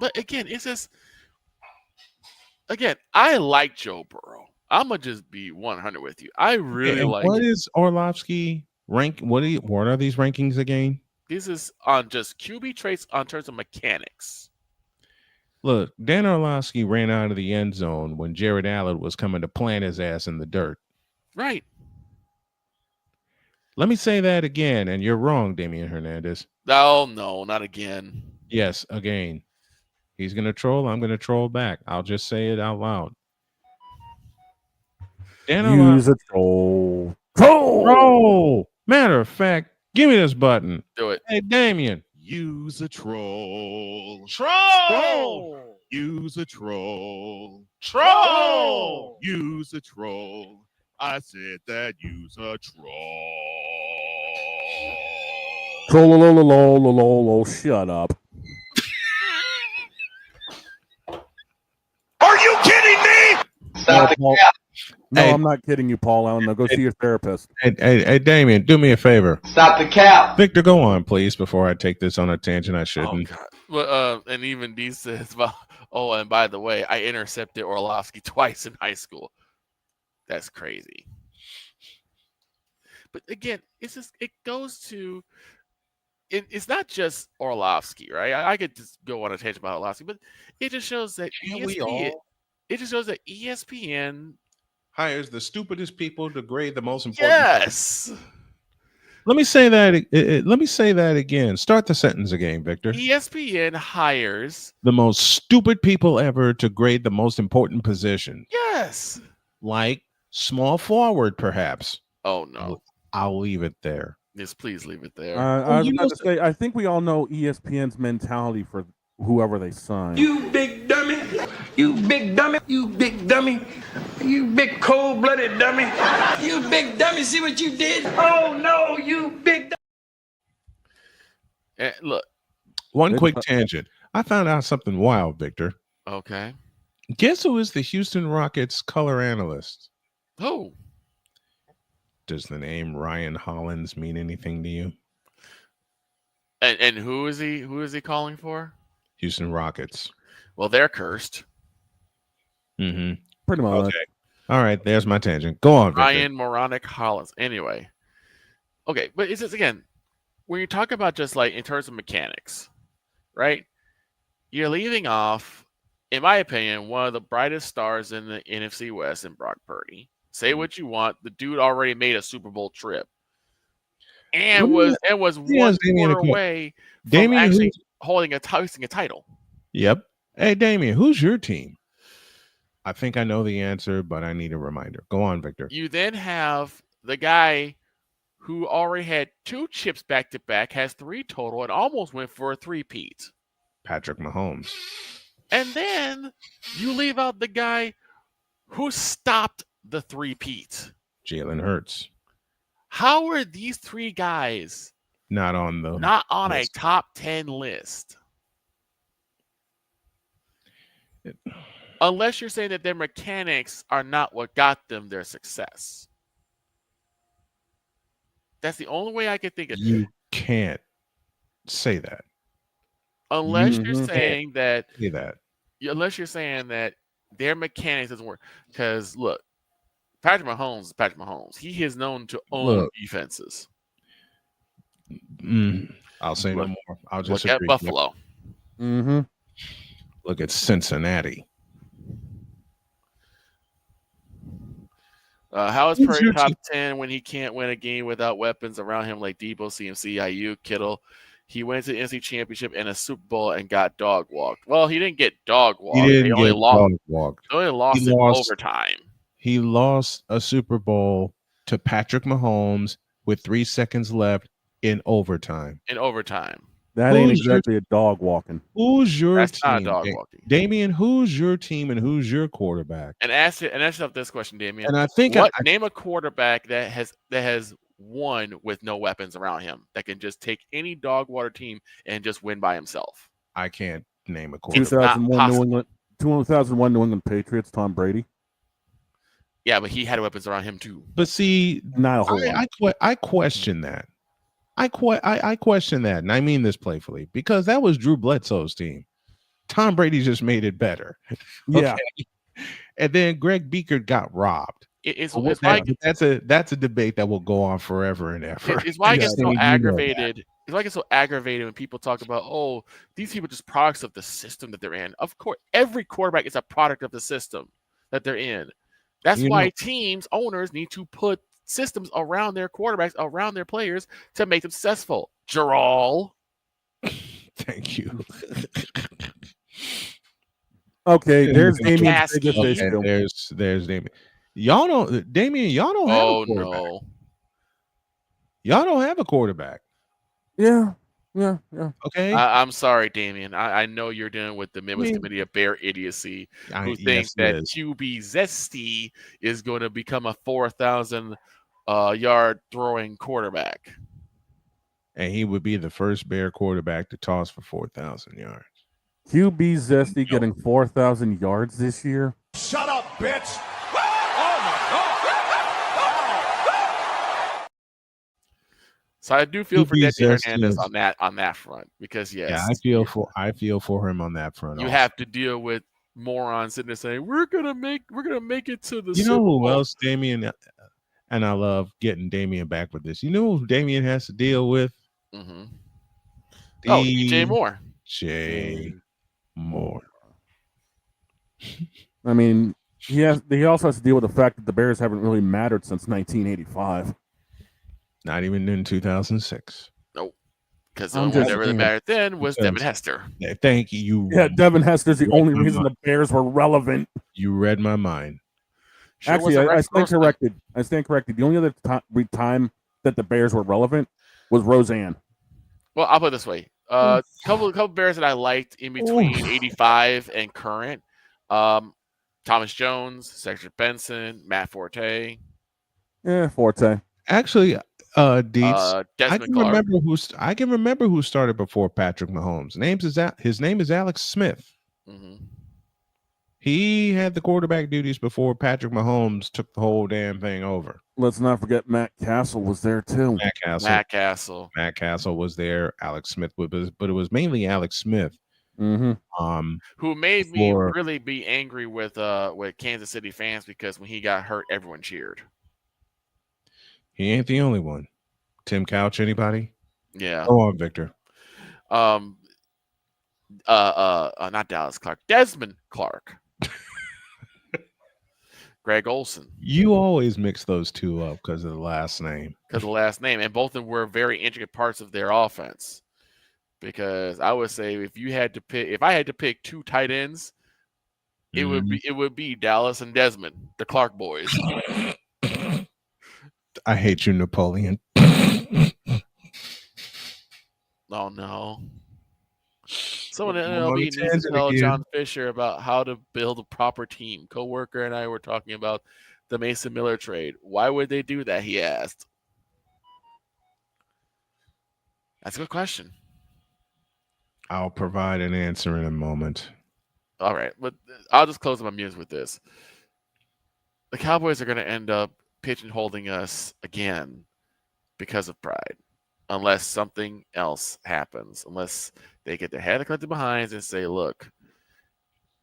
But again, it's just I like Joe Burrow. I'm gonna just be 100 with you. I really like. What is Orlovsky rank? What are these rankings again? This is on just QB traits on terms of mechanics. Look, Dan Orlovsky ran out of the end zone when Jared Allen was coming to plant his ass in the dirt. Right. Let me say that again, and you're wrong, Damian Hernandez. Oh, no, not again. Yes, again. He's going to troll. I'm going to troll back. I'll just say it out loud. Use a troll. Troll! Matter of fact, give me this button. Do it. Hey, Damian. Use a troll. Troll! Use a troll. Troll! Use a troll. I said that use a troll. Troll, shut up. Are you kidding me? Stop No, I'm not kidding you, Paul Allen. Now go see your therapist. Hey, Damien, do me a favor. Stop the cap. Victor, go on, please, before I take this on a tangent I shouldn't. Well, and even D says, "Oh, and by the way, I intercepted Orlovsky twice in high school." That's crazy. But again, it goes to. It's not just Orlovsky, right? I could just go on a tangent about Orlovsky, but it just shows that ESPN hires the stupidest people to grade the most important. Yes. Let me say that. Let me say that again. Start the sentence again, Victor. ESPN hires the most stupid people ever to grade the most important position. Yes. Like small forward, perhaps. Oh no. I'll leave it there. Yes, please leave it there. I was about to say, I think we all know ESPN's mentality for whoever they sign. You big dummy. You big dummy. You big dummy. You big cold-blooded dummy. You big dummy. See what you did? Oh, no, you big dummy. Look. One quick tangent. I found out something wild, Victor. Okay. Guess who is the Houston Rockets color analyst? Who? Does the name Ryan Hollins mean anything to you? And who is he calling for? Houston Rockets. Well, they're cursed. Mm-hmm. Pretty much. Okay. All right. There's my tangent. Go on, Victor. Ryan Moronic Hollins. Anyway. Okay, but it's just, again, when you talk about just like in terms of mechanics, right? You're leaving off, in my opinion, one of the brightest stars in the NFC West in Brock Purdy. Say what you want. The dude already made a Super Bowl trip. And was one quarter away from actually holding hosting a title. Yep. Hey, Damien, who's your team? I think I know the answer, but I need a reminder. Go on, Victor. You then have the guy who already had 2 chips back to back, has 3 total, and almost went for a 3-peat. Patrick Mahomes. And then you leave out the guy who stopped the 3-peat. Jalen Hurts. How are these 3 guys not on a top 10 list? Unless you're saying that their mechanics are not what got them their success. That's the only way I can think of. You can't say that. Unless you're saying that. Say that. Unless you're saying that their mechanics doesn't work. Because, look, Patrick Mahomes is Patrick Mahomes. He is known to own defenses. I'll say no more. I'll just look agree. At Buffalo. Mm-hmm. Look at Cincinnati. How is Purdy top 10 when he can't win a game without weapons around him like Debo, CMC, Ayuk, Kittle? He went to the NFC Championship and a Super Bowl and got dog walked. Well, he didn't get dog walked. He only lost in overtime. He lost a Super Bowl to Patrick Mahomes with 3 seconds left in overtime. That ain't exactly a dog walking. Who's your That's team? not a dog walking. Damien, who's your team and who's your quarterback? And ask yourself this question, Damien. And I think name a quarterback that has won with no weapons around him that can just take any dog water team and just win by himself. I can't name a quarterback. 2001 New England Patriots, Tom Brady. Yeah, but he had weapons around him too. But see, not a whole lot. I question that. I question that, and I mean this playfully, because that was Drew Bledsoe's team. Tom Brady just made it better. Yeah. And then Greg Beaker got robbed. It's that's a debate that will go on forever and ever. It's why I get so aggravated. It's why I get so aggravated when people talk about, oh, these people are just products of the system that they're in. Of course, every quarterback is a product of the system that they're in. That's why teams, owners need to put systems around their quarterbacks, around their players to make them successful. Gerald. Thank you. Okay, there's Damien's biggest issue. There's Damien. Y'all don't have a quarterback. No. Y'all don't have a quarterback. Yeah. Okay. I'm sorry, Damien. I know you're dealing with the Midwest Committee of Bear Idiocy, who think that QB Zesty is going to become a 4,000 yard throwing quarterback. And he would be the first Bear quarterback to toss for 4,000 yards. QB Zesty getting 4,000 yards this year. Shut up, bitch. So I do feel for Desi Hernandez on that front, because I feel for him on that front. You have to deal with morons sitting there saying we're gonna make it to the. You know who else, Damien? And I love getting Damien back with this. You know who Damien has to deal with? Mm-hmm. DJ Moore. J. Moore. I mean, he also has to deal with the fact that the Bears haven't really mattered since 1985. Not even in 2006. Nope. Because the only one that really mattered then was Devin Hester. Yeah, thank you. Yeah, Devin Hester's the only reason the Bears were relevant. You read my mind. Sure. Actually, I stand corrected. The only other time that the Bears were relevant was Roseanne. Well, I'll put it this way. Couple Bears that I liked in between 85 and current. Thomas Jones, Cedric Benson, Matt Forte. Yeah, Forte. Actually, Deets, Desmond I can remember who started before Patrick Mahomes. His name is Alex Smith. Mm-hmm. He had the quarterback duties before Patrick Mahomes took the whole damn thing over. Let's not forget Matt Castle was there too. Matt Castle was there. Alex Smith was, but it was mainly Alex Smith Who made me really be angry with Kansas City fans because when he got hurt, everyone cheered. He ain't the only one. Tim Couch, anybody? Yeah. Go on, Victor. Not Dallas Clark. Desmond Clark. Greg Olson. You always mix those two up because of the last name. Because of the last name. And both of them were very intricate parts of their offense. Because I would say if I had to pick two tight ends, it would be Dallas and Desmond, the Clark boys. I hate you, Napoleon. Oh no. Someone at MLB needs to tell John Fisher about how to build a proper team. Coworker and I were talking about the Mason Miller trade. Why would they do that? He asked. That's a good question. I'll provide an answer in a moment. All right, but I'll just close my muse with this. The Cowboys are going to end up pigeonholing us again because of pride, unless something else happens, unless they get their head collected behind and say, look,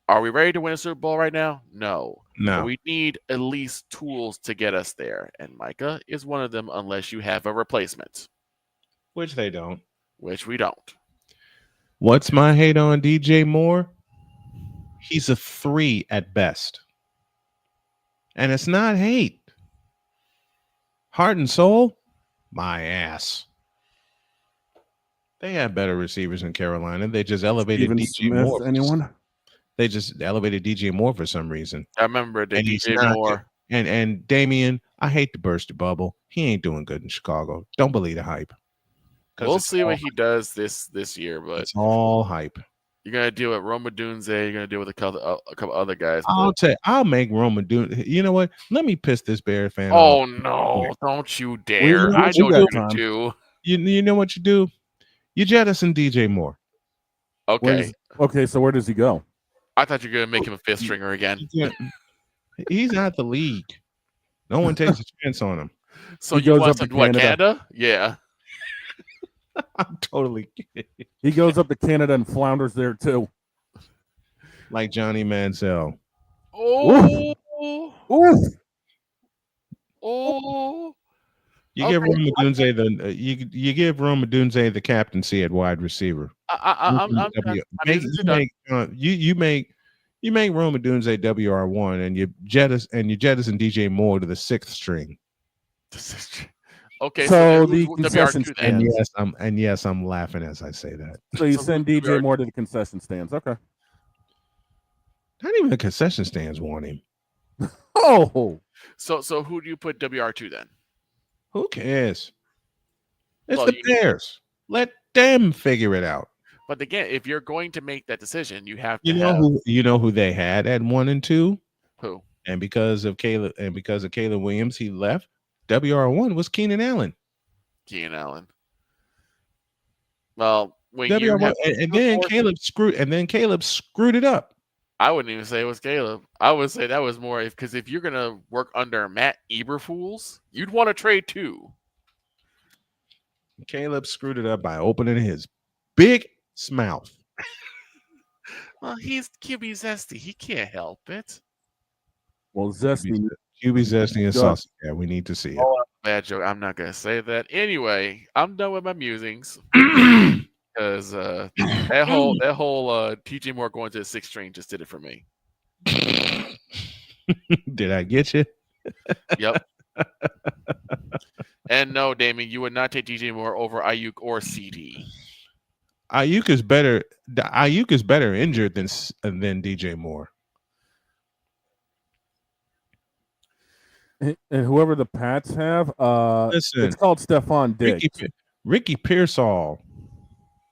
are we ready to win a Super Bowl right now? No. But we need at least tools to get us there, and Micah is one of them unless you have a replacement. Which they don't. Which we don't. What's my hate on DJ Moore? He's a 3 at best. And it's not hate. Heart and soul, my ass. They have better receivers in Carolina. They just elevated Steven DJ Smith, Moore. Anyone? They just elevated DJ Moore for some reason. I remember the DJ Moore. And Damian, I hate to burst the bubble. He ain't doing good in Chicago. Don't believe the hype. We'll see what he does this year, but it's all hype. You're gonna deal with Roma Dunze. You're gonna deal with a couple other guys. I'll make Roma Dunze. You know what? Let me piss this Bear fan off. Oh no! Don't you dare! I know what you do. You know what you do? You jettison DJ Moore. Okay. So where does he go? I thought you were gonna make him a fifth stringer again. He's not the league. No one takes a chance on him. So you want him to Canada? Yeah. I'm totally kidding. He goes up to Canada and flounders there too. Like Johnny Manziel. Oh. Oof. Oh. You give Roma Dunze you give Roma Dunze the captaincy at wide receiver. You make Roma Dunze WR1 and you jettison DJ Moore to the 6th string. Okay, so the concession stands. And yes, I'm laughing as I say that. So you send DJ Moore to the concession stands. Okay. Not even the concession stands want him. Oh. So who do you put WR2 then? Who cares? It's the Bears. Let them figure it out. But again, if you're going to make that decision, you have to you know who they had at 1 and 2? Who? And because of Caleb Williams, he left. WR1 was Keenan Allen. Well, when Caleb screwed it up. I wouldn't even say it was Caleb. I would say that was more because if you're gonna work under Matt Eberflus, you'd want to trade too. Caleb screwed it up by opening his big mouth. Well, he's QB Zesty. He can't help it. Well, Zesty. QB Zesty and Saucy. Yeah, we need to see it. Oh, bad joke. I'm not gonna say that. Anyway, I'm done with my musings. Because that whole TJ Moore going to the 6th string just did it for me. Did I get you? Yep. And no, Damien, you would not take DJ Moore over Ayuk or CD. Ayuk is better. Ayuk is better injured than DJ Moore. And whoever the Pats have, it's called Stephon Diggs. Ricky Pearsall,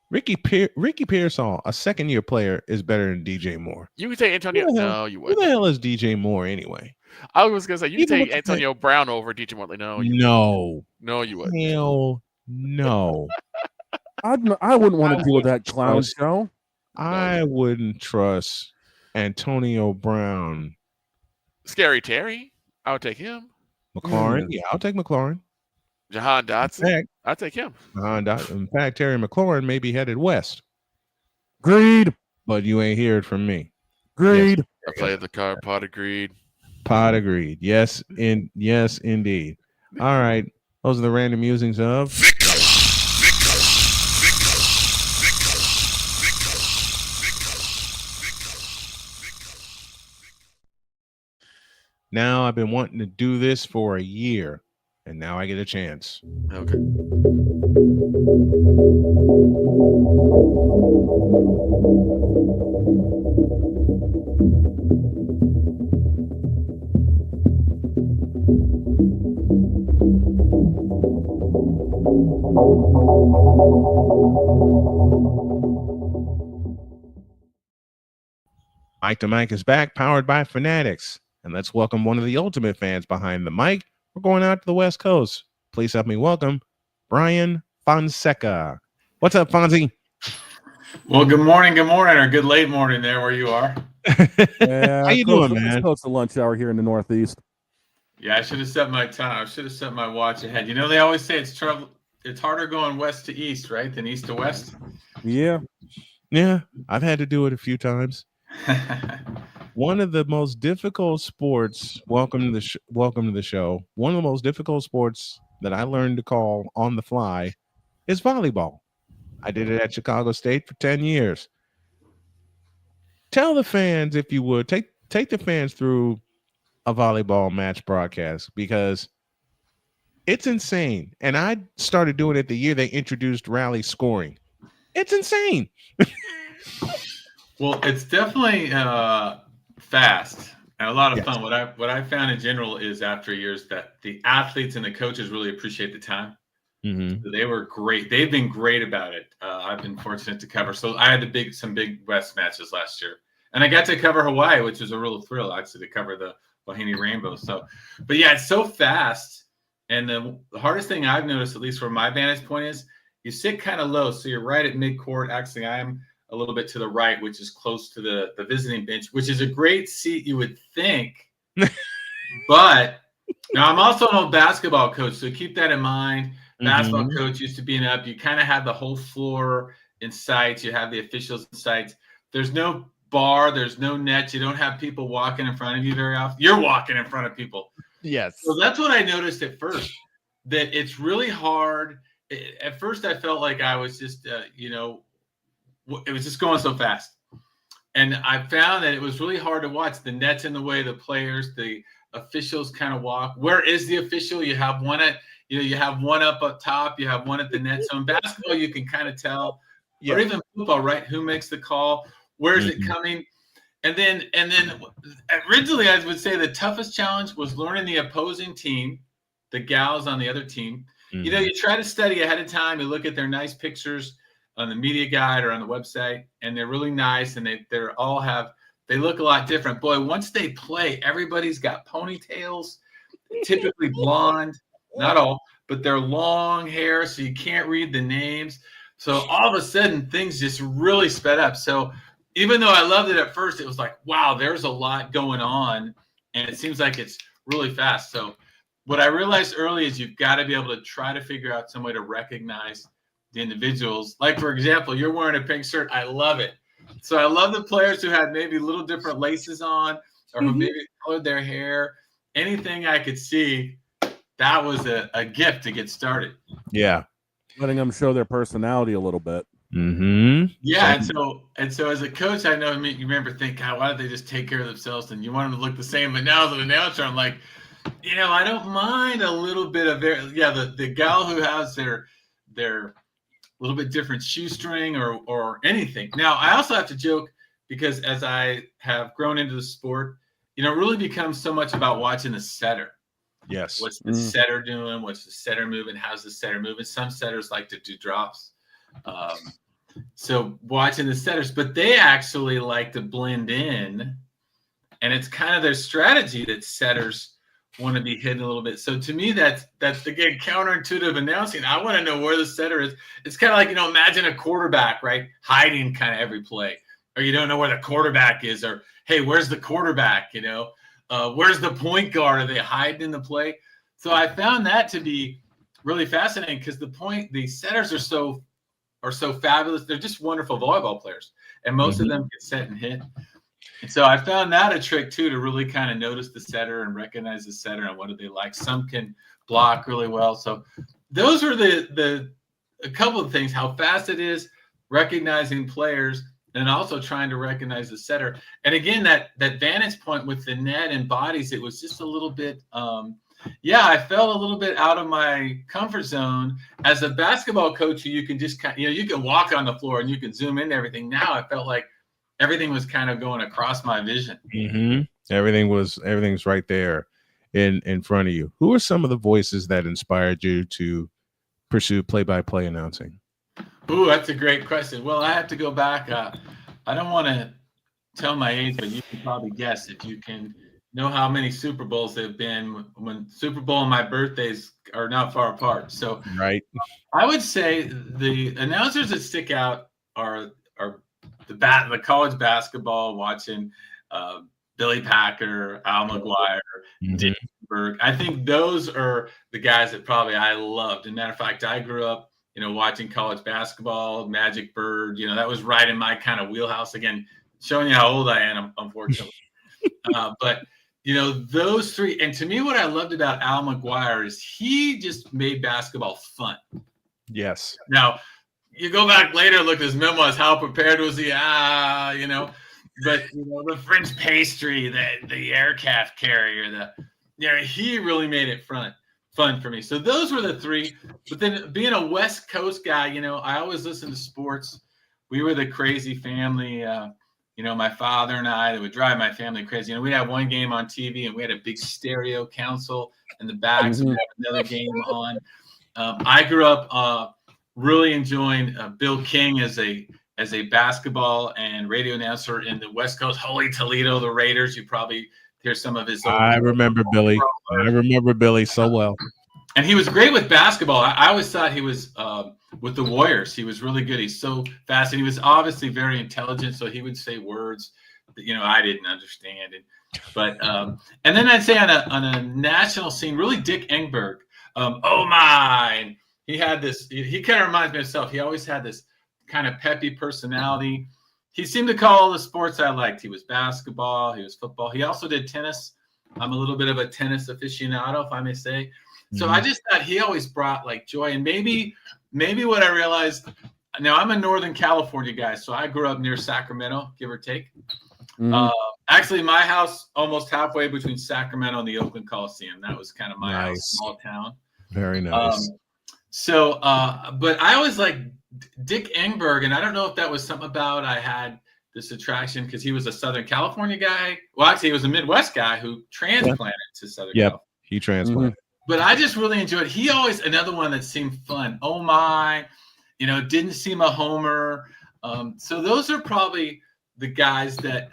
a 2nd-year player, is better than DJ Moore. You can take Antonio. No, you wouldn't. Who the hell is DJ Moore anyway? I was gonna say you can take Antonio Brown over DJ Moore. No, you wouldn't. Hell no. I wouldn't want to deal with that clown show. I wouldn't trust Antonio Brown. Scary Terry. I would take him. McLaurin. Yeah, I'll take McLaurin. Jahan Dotson. I'll take him. In fact, Terry McLaurin may be headed west. Agreed. but you ain't hear it from me. Agreed. Yes, I played the card. Pod agreed. Pod agreed. Yes, yes, indeed. All right. Those are the random musings of Now I've been wanting to do this for a year, and now I get a chance. Okay. Mike to Mike is back, powered by Fanatics. And let's welcome one of the ultimate fans behind the mic. We're going out to the West Coast. Please help me welcome Brian Fonseca. What's up, Fonzie? Well, good morning, or good late morning there where you are. Yeah, how you close, doing, man? It's close to lunch hour here in the Northeast. Yeah, I should have set my time. I should have set my watch ahead. You know, they always say it's harder going west to east, right, than east to west. Yeah. Yeah, I've had to do it a few times. One of the most difficult sports, welcome to the show. One of the most difficult sports that I learned to call on the fly is volleyball. I did it at Chicago State for 10 years. Tell the fans, if you would, take the fans through a volleyball match broadcast, because it's insane. And I started doing it the year they introduced rally scoring. It's insane. Well, it's definitely fast and a lot of fun. What I found in general is after years that the athletes and the coaches really appreciate the time. Mm-hmm. So they were great. They've been great about it. I've been fortunate to cover. So I had some big West matches last year, and I got to cover Hawaii, which was a real thrill actually to cover the Wahine Rainbow. So, but yeah, it's so fast. And the hardest thing I've noticed, at least from my vantage point, is you sit kind of low. So you're right at midcourt. Actually, I'm a little bit to the right, which is close to the visiting bench, which is a great seat, you would think. But now I'm also an old basketball coach, so keep that in mind. Basketball coach used to being up. You kind of have the whole floor in sight. You have the officials in sight. There's no bar. There's no net. You don't have people walking in front of you very often. You're walking in front of people. Yes. So that's what I noticed at first, that it's really hard. At first, I felt like I was just, it was just going so fast. And I found that it was really hard to watch. The net's in the way, the players, the officials kind of walk. Where is the official? You have one you have one up top, you have one at the net. So in basketball, you can kind of tell, or even football, right? Who makes the call? Where is it coming? And then originally, I would say the toughest challenge was learning the opposing team, the gals on the other team. You know, you try to study ahead of time. You look at their nice pictures on the media guide or on the website, and they're really nice, and they look a lot different. Boy, once they play, everybody's got ponytails, typically blonde, not all, but they're long hair, so you can't read the names. So all of a sudden, things just really sped up. So even though I loved it at first, it was like, wow, there's a lot going on, and it seems like it's really fast. So what I realized early is you've got to be able to try to figure out some way to recognize the individuals. Like, for example, you're wearing a pink shirt. I love it. So I love the players who had maybe little different laces on, or who maybe colored their hair. Anything I could see, that was a gift to get started. Yeah. Letting them show their personality a little bit. Yeah, and so as a coach, I know, you remember thinking, God, why don't they just take care of themselves? And you want them to look the same. But now as an announcer, I'm like, I don't mind a little bit of the gal who has their little bit different shoestring or anything. Now, I also have to joke, because as I have grown into the sport, it really becomes so much about watching the setter. Yes. What's the setter doing? What's the setter moving? How's the setter moving? Some setters like to do drops. So watching the setters, but they actually like to blend in, and it's kind of their strategy that setters want to be hidden a little bit. So to me, that's again counterintuitive announcing. I want to know where the setter is. It's kind of like, imagine a quarterback, right, hiding kind of every play, or you don't know where the quarterback is, or hey, where's the quarterback? Where's the point guard? Are they hiding in the play? So I found that to be really fascinating, because the setters are so are so fabulous. They're just wonderful volleyball players, and most of them can set and hit. And so I found that a trick too, to really kind of notice the setter and recognize the setter and what do they like. Some can block really well. So those are a couple of things: how fast it is, recognizing players, and also trying to recognize the setter. And again, that vantage point with the net and bodies, it was just a little bit. I felt a little bit out of my comfort zone. As a basketball coach, you can just you can walk on the floor and you can zoom into everything. Now I felt like everything was kind of going across my vision. Everything's right there in front of you. Who are some of the voices that inspired you to pursue play-by-play announcing? Ooh, that's a great question. Well, I have to go back. I don't want to tell my age, but you can probably guess if you can know how many Super Bowls there have been when Super Bowl and my birthdays are not far apart. So I would say the announcers that stick out are the college basketball, watching Billy Packer, Al McGuire, Dick Berg. I think those are the guys that probably I loved. As a matter of fact, I grew up, watching college basketball, Magic Bird. That was right in my kind of wheelhouse. Again, showing you how old I am, unfortunately. But those three. And to me, what I loved about Al McGuire is he just made basketball fun. Yes. Now, you go back later, look at his memoirs. How prepared was he? But the French pastry, the aircraft carrier, he really made it fun for me. So those were the three. But then being a West Coast guy, I always listened to sports. We were the crazy family. My father and I, that would drive my family crazy. We'd have one game on TV and we had a big stereo console in the back, so we'd have another game on. I grew up really enjoying Bill King as a basketball and radio announcer in the West Coast. Holy Toledo, the Raiders. You probably hear some of his. I remember Billy. I remember Billy so well. And he was great with basketball. I always thought he was with the Warriors. He was really good. He's so fast, and he was obviously very intelligent. So he would say words that I didn't understand. And then I'd say on a national scene, really Dick Engberg. Oh my! He had this. He kind of reminds me of himself. He always had this kind of peppy personality. He seemed to call all the sports I liked. He was basketball. He was football. He also did tennis. I'm a little bit of a tennis aficionado, if I may say. So I just thought he always brought joy. And maybe what I realized, now I'm a Northern California guy, so I grew up near Sacramento, give or take. Actually, my house almost halfway between Sacramento and the Oakland Coliseum. That was kind of my house, small town. Very nice. But I always liked Dick Engberg, and I don't know if that was something about I had this attraction because he was a Southern California guy. Well, actually, he was a Midwest guy who transplanted to Southern California. He transplanted. But I just really enjoyed. He always another one that seemed fun. Oh my, didn't seem a homer. So those are probably the guys that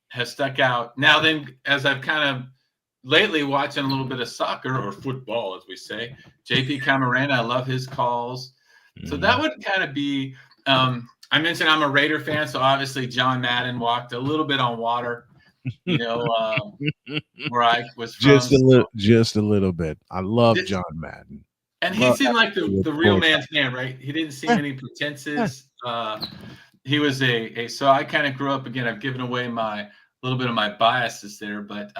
have stuck out. Now then, as I've kind of lately watching a little bit of soccer or football, as we say, JP Camarena, I love his calls. So that would kind of be. I mentioned I'm a Raider fan, so obviously John Madden walked a little bit on water. Where I was from. Just a little bit. I love John Madden. And he seemed like the real man's man, right? He didn't seem any pretenses. He was so I kind of grew up, again, I've given away a little bit of my biases there, but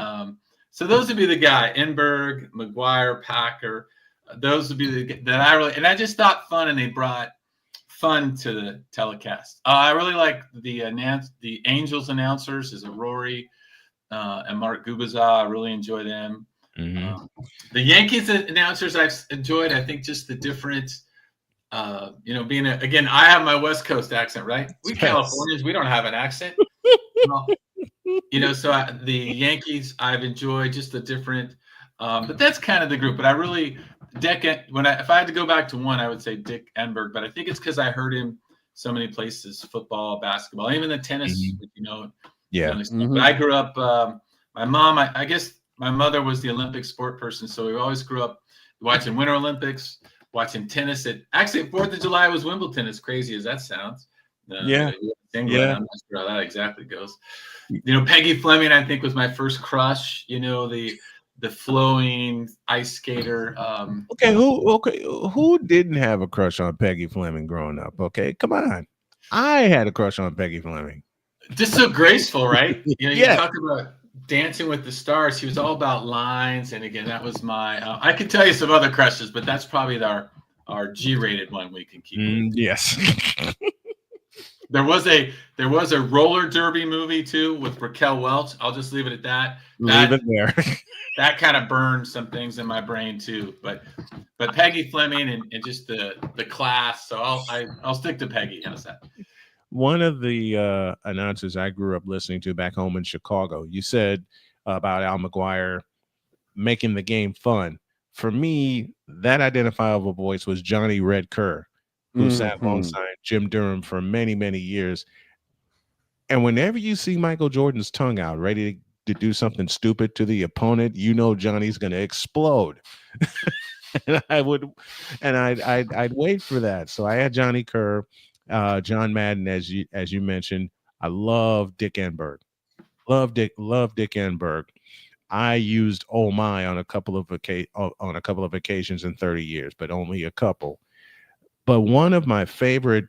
so those would be the guy, Enberg, McGuire, Packer. Those would be that I really, and I just thought fun, and they brought fun to the telecast. I really like the Angels announcers, is Rory and Mark Gubaza. I really enjoy them. The Yankees announcers I've enjoyed. I think just the different, being again, I have my West Coast accent, right? We Californians, we don't have an accent. So the Yankees I've enjoyed, just the different, but that's kind of the group. But I really. If I had to go back to one, I would say Dick Enberg, but I think it's because I heard him so many places: football, basketball, even the tennis. But I grew up. My mom, I guess, my mother was the Olympic sport person, so we always grew up watching Winter Olympics, watching tennis. Actually, 4th of July was Wimbledon. As crazy as that sounds. England, I'm not sure how that exactly goes. Peggy Fleming, I think, was my first crush. the flowing ice skater. Who didn't have a crush on Peggy Fleming growing up? Okay, come on. I had a crush on Peggy Fleming. Just so graceful, right? You Yeah. talk about Dancing with the Stars. She was all about lines, and again, that was my. I could tell you some other crushes, but that's probably our G-rated one we can keep. Yes. There was a roller derby movie too with Raquel Welch. I'll just leave it at that. Leave it there. That kind of burned some things in my brain too. But Peggy Fleming and just the class. So I'll stick to Peggy. How's that? One of the announcers I grew up listening to back home in Chicago, you said about Al McGuire making the game fun. For me, that identifiable voice was Johnny Red Kerr, who sat alongside Jim Durham for many, many years. And whenever you see Michael Jordan's tongue out, ready to do something stupid to the opponent, you know Johnny's going to explode. And I'd wait for that. So I had Johnny Kerr, John Madden, as you mentioned. I love Dick Enberg. Love Dick Enberg. I used "Oh My" on a couple of occasions in 30 years, but only a couple. But one of my favorite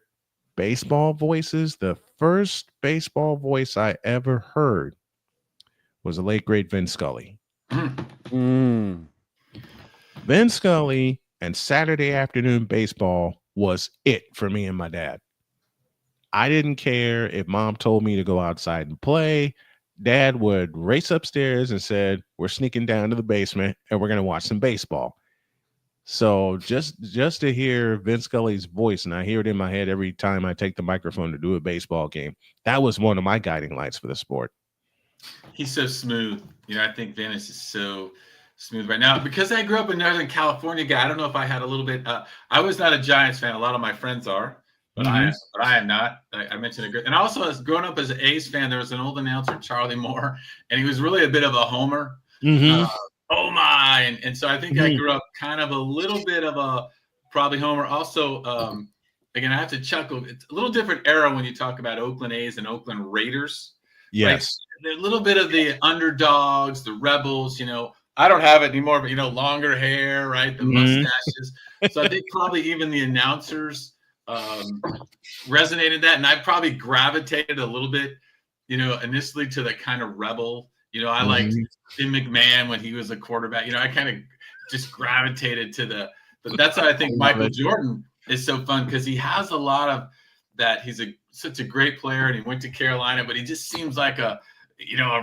baseball voices, the first baseball voice I ever heard, was the late great Vin Scully. Vin Scully and Saturday afternoon baseball was it for me and my dad. I didn't care if mom told me to go outside and play. Dad would race upstairs and said, "We're sneaking down to the basement and we're going to watch some baseball." So just to hear Vin Scully's voice, and I hear it in my head every time I take the microphone to do a baseball game, that was one of my guiding lights for the sport. He's so smooth. I think Venice is so smooth right now. Because I grew up a Northern California guy, I don't know if I had a little bit. I was not a Giants fan. A lot of my friends are, but I am not. I mentioned it. And also, as growing up as an A's fan, there was an old announcer, Charlie Moore, and he was really a bit of a homer. Oh my! And so I think I grew up kind of a little bit of a probably homer. Also, again, I have to chuckle. It's a little different era when you talk about Oakland A's and Oakland Raiders. Yes. Right? A little bit of the underdogs, the rebels, I don't have it anymore, but longer hair, right? The mustaches. So I think probably even the announcers resonated that. And I probably gravitated a little bit, initially to the kind of rebel. I liked Tim McMahon when he was a quarterback. I kind of just gravitated to but that's why I think Michael Jordan is so fun, because he has a lot of that. He's such a great player, and he went to Carolina, but he just seems like a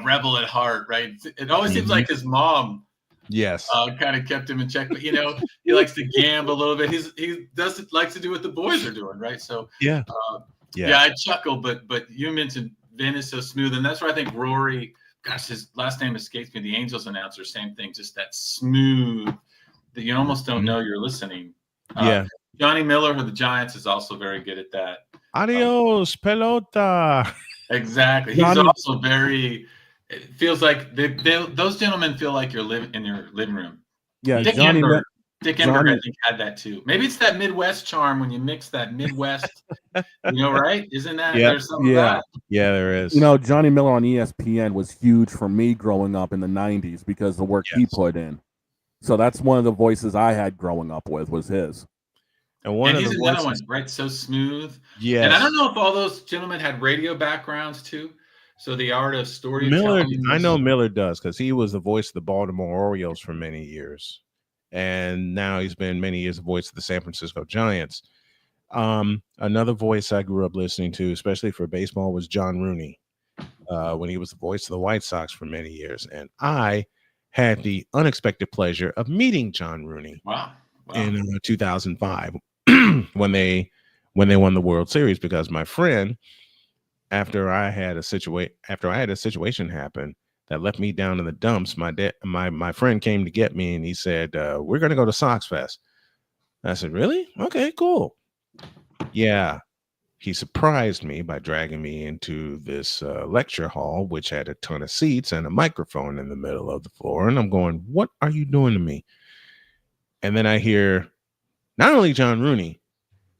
rebel at heart, right? It always seems like his mom, kind of kept him in check. But he likes to gamble a little bit. He likes to do what the boys are doing, right? So I chuckle. But you mentioned Vin is so smooth, and that's why I think Rory. Gosh, his last name escapes me. The Angels announcer, same thing, just that smooth that you almost don't know you're listening. Johnny Miller with the Giants is also very good at that. Adios, pelota. Exactly. He's also very. It feels like those gentlemen feel like you're in your living room. Yeah, Dick Enberg, I think, had that too. Maybe it's that Midwest charm when you mix that Midwest. Right? Isn't that there's something about it? Yeah, there is. Johnny Miller on ESPN was huge for me growing up in the 90s because of the work he put in. So that's one of the voices I had growing up with was his. And he's another one, right? So smooth. Yeah. And I don't know if all those gentlemen had radio backgrounds too. So the art of storytelling. I know Miller does, because he was the voice of the Baltimore Orioles for many years. And now he's been many years the voice of the San Francisco Giants. Another voice I grew up listening to, especially for baseball, was John Rooney, when he was the voice of the White Sox for many years. And I had the unexpected pleasure of meeting John Rooney in 2005 when they won the World Series, because my friend, after I had a situation happen that left me down in the dumps, my friend came to get me, and he said, "We're going to go to Sox Fest." I said, "Really? Okay, cool." Yeah. He surprised me by dragging me into this lecture hall, which had a ton of seats and a microphone in the middle of the floor. And I'm going, "What are you doing to me?" And then I hear not only John Rooney,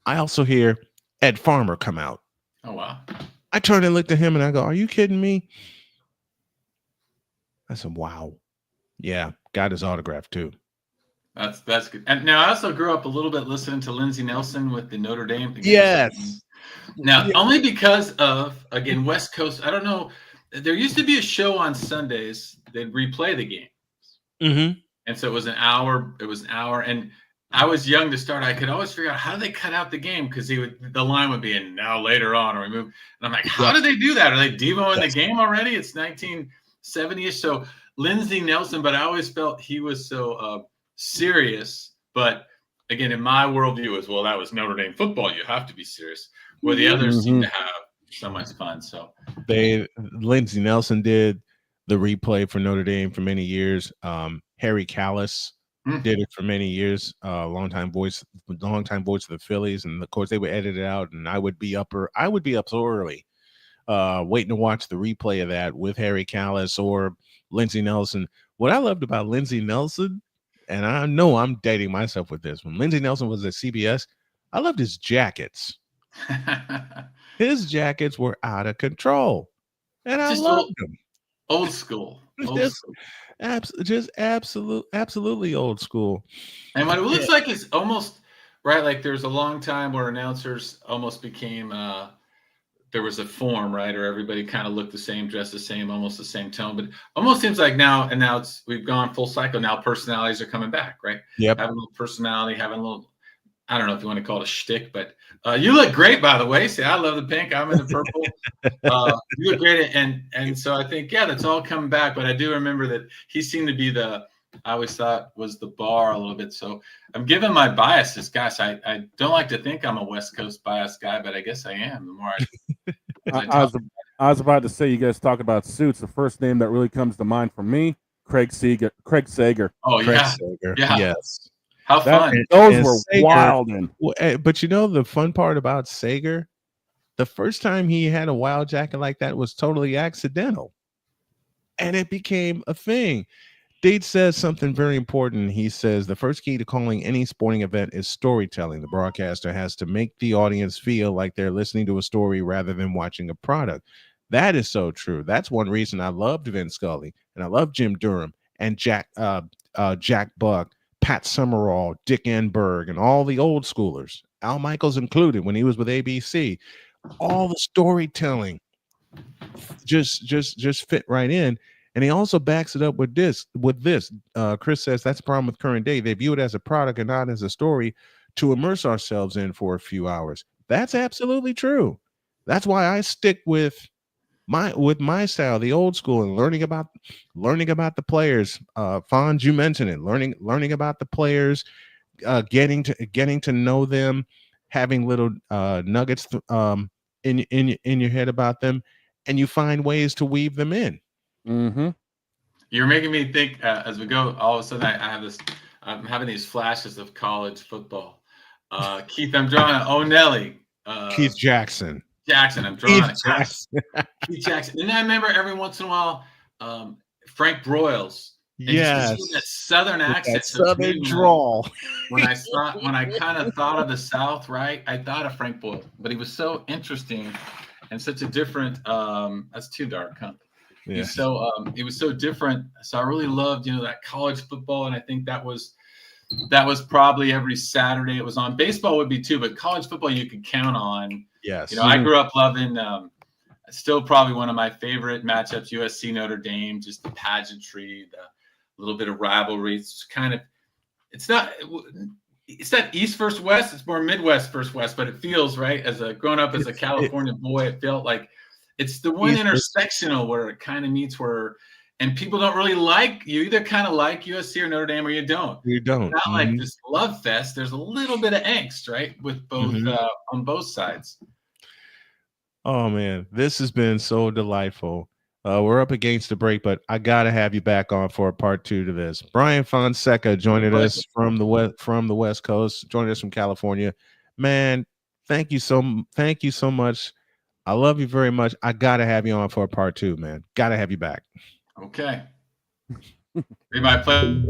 I also hear Ed Farmer come out. Oh, wow. I turned and looked at him and I go, "Are you kidding me?" I said, "Wow. Yeah, Got his autograph too. That's good. And now I also grew up a little bit listening to Lindsey Nelson with the Notre Dame. Yes. Now, only because of, again, West Coast. I don't know. There used to be a show on Sundays. They'd replay the game. Mm-hmm. And so it was an hour. And I was young to start. I could always figure out how do they cut out the game because the line would be in now later on or remove. And I'm like, how did they do that? Are they Devoing the game already? It's 1970-ish. So Lindsey Nelson, but I always felt he was so serious. But again, in my worldview as well, that was Notre Dame football. You have to be serious. Where the others seem to have so much fun. So Lindsey Nelson did the replay for Notre Dame for many years. Harry Callis did it for many years. Longtime voice of the Phillies, and of course they would edit it out, and I would be up so early, waiting to watch the replay of that with Harry Callis or Lindsey Nelson. What I loved about Lindsey Nelson, and I know I'm dating myself with this, when Lindsey Nelson was at CBS, I loved his jackets. His jackets were out of control, and I loved them. Old school. Absolutely old school. And what it looks like is almost right. Like there's a long time where announcers almost became there was a form, right, or everybody kind of looked the same, dressed the same, almost the same tone. But almost seems like now we've gone full cycle. Now personalities are coming back, right? Yep. Having a little personality, having a little. I don't know if you want to call it a shtick, but you look great, by the way. See, I love the pink. I'm in the purple. You look great. And so I think, that's all coming back. But I do remember that he seemed to be I always thought was the bar a little bit. So I'm giving my biases. Gosh, I don't like to think I'm a West Coast biased guy, but I guess I am. The more I was about to say, you guys talk about suits. The first name that really comes to mind for me, Craig Sager. Oh, Craig yeah. Sager. Yeah. Yes. How fun. Those were wild. But you know the fun part about Sager? The first time he had a wild jacket like that was totally accidental. And it became a thing. Deed says something very important. He says the first key to calling any sporting event is storytelling. The broadcaster has to make the audience feel like they're listening to a story rather than watching a product. That is so true. That's one reason I loved Vin Scully and I love Jim Durham and Jack Buck, Pat Summerall, Dick Enberg, and all the old schoolers, Al Michaels included when he was with ABC. All the storytelling just fit right in. And he also backs it up with this. Chris says that's the problem with current day. They view it as a product and not as a story to immerse ourselves in for a few hours. That's absolutely true. That's why I stick with my style, the old school, and learning about the players. Fonz, you mentioned it. Learning about the players, getting to know them, having little nuggets in your head about them, and you find ways to weave them in. Mm-hmm. You're making me think as we go. All of a sudden, I'm having these flashes of college football. Keith, I'm drawing O'Nelly. Keith Jackson. I'm drawing Keith Jackson. Keith Jackson. And I remember every once in a while, Frank Broyles. Yes. That Southern accent. That Southern drawl. When I kind of thought of the South, right, I thought of Frank Broyles, but he was so interesting and such a different. That's too dark, huh? Yeah. He was so different. So I really loved, that college football, and I think that was probably every Saturday it was on. Baseball would be too, but college football you could count on. Yes. I grew up loving. Still probably one of my favorite matchups, USC Notre Dame. Just the pageantry, the little bit of rivalry. It's not East versus West. It's more Midwest versus West, but it feels right. Growing up as a California boy, it felt like. It's the one intersectional where it kind of meets and people don't really like, you either kind of like USC or Notre Dame or you don't. You don't. It's not like this love fest. There's a little bit of angst, right? With both, on both sides. Oh man, this has been so delightful. We're up against the break, but I got to have you back on for a part 2 to this. Brian Fonseca joining us from the West Coast, joining us from California. Man, thank you so much. I love you very much. I got to have you on for a part 2, man. Got to have you back. Okay. Be my pleasure.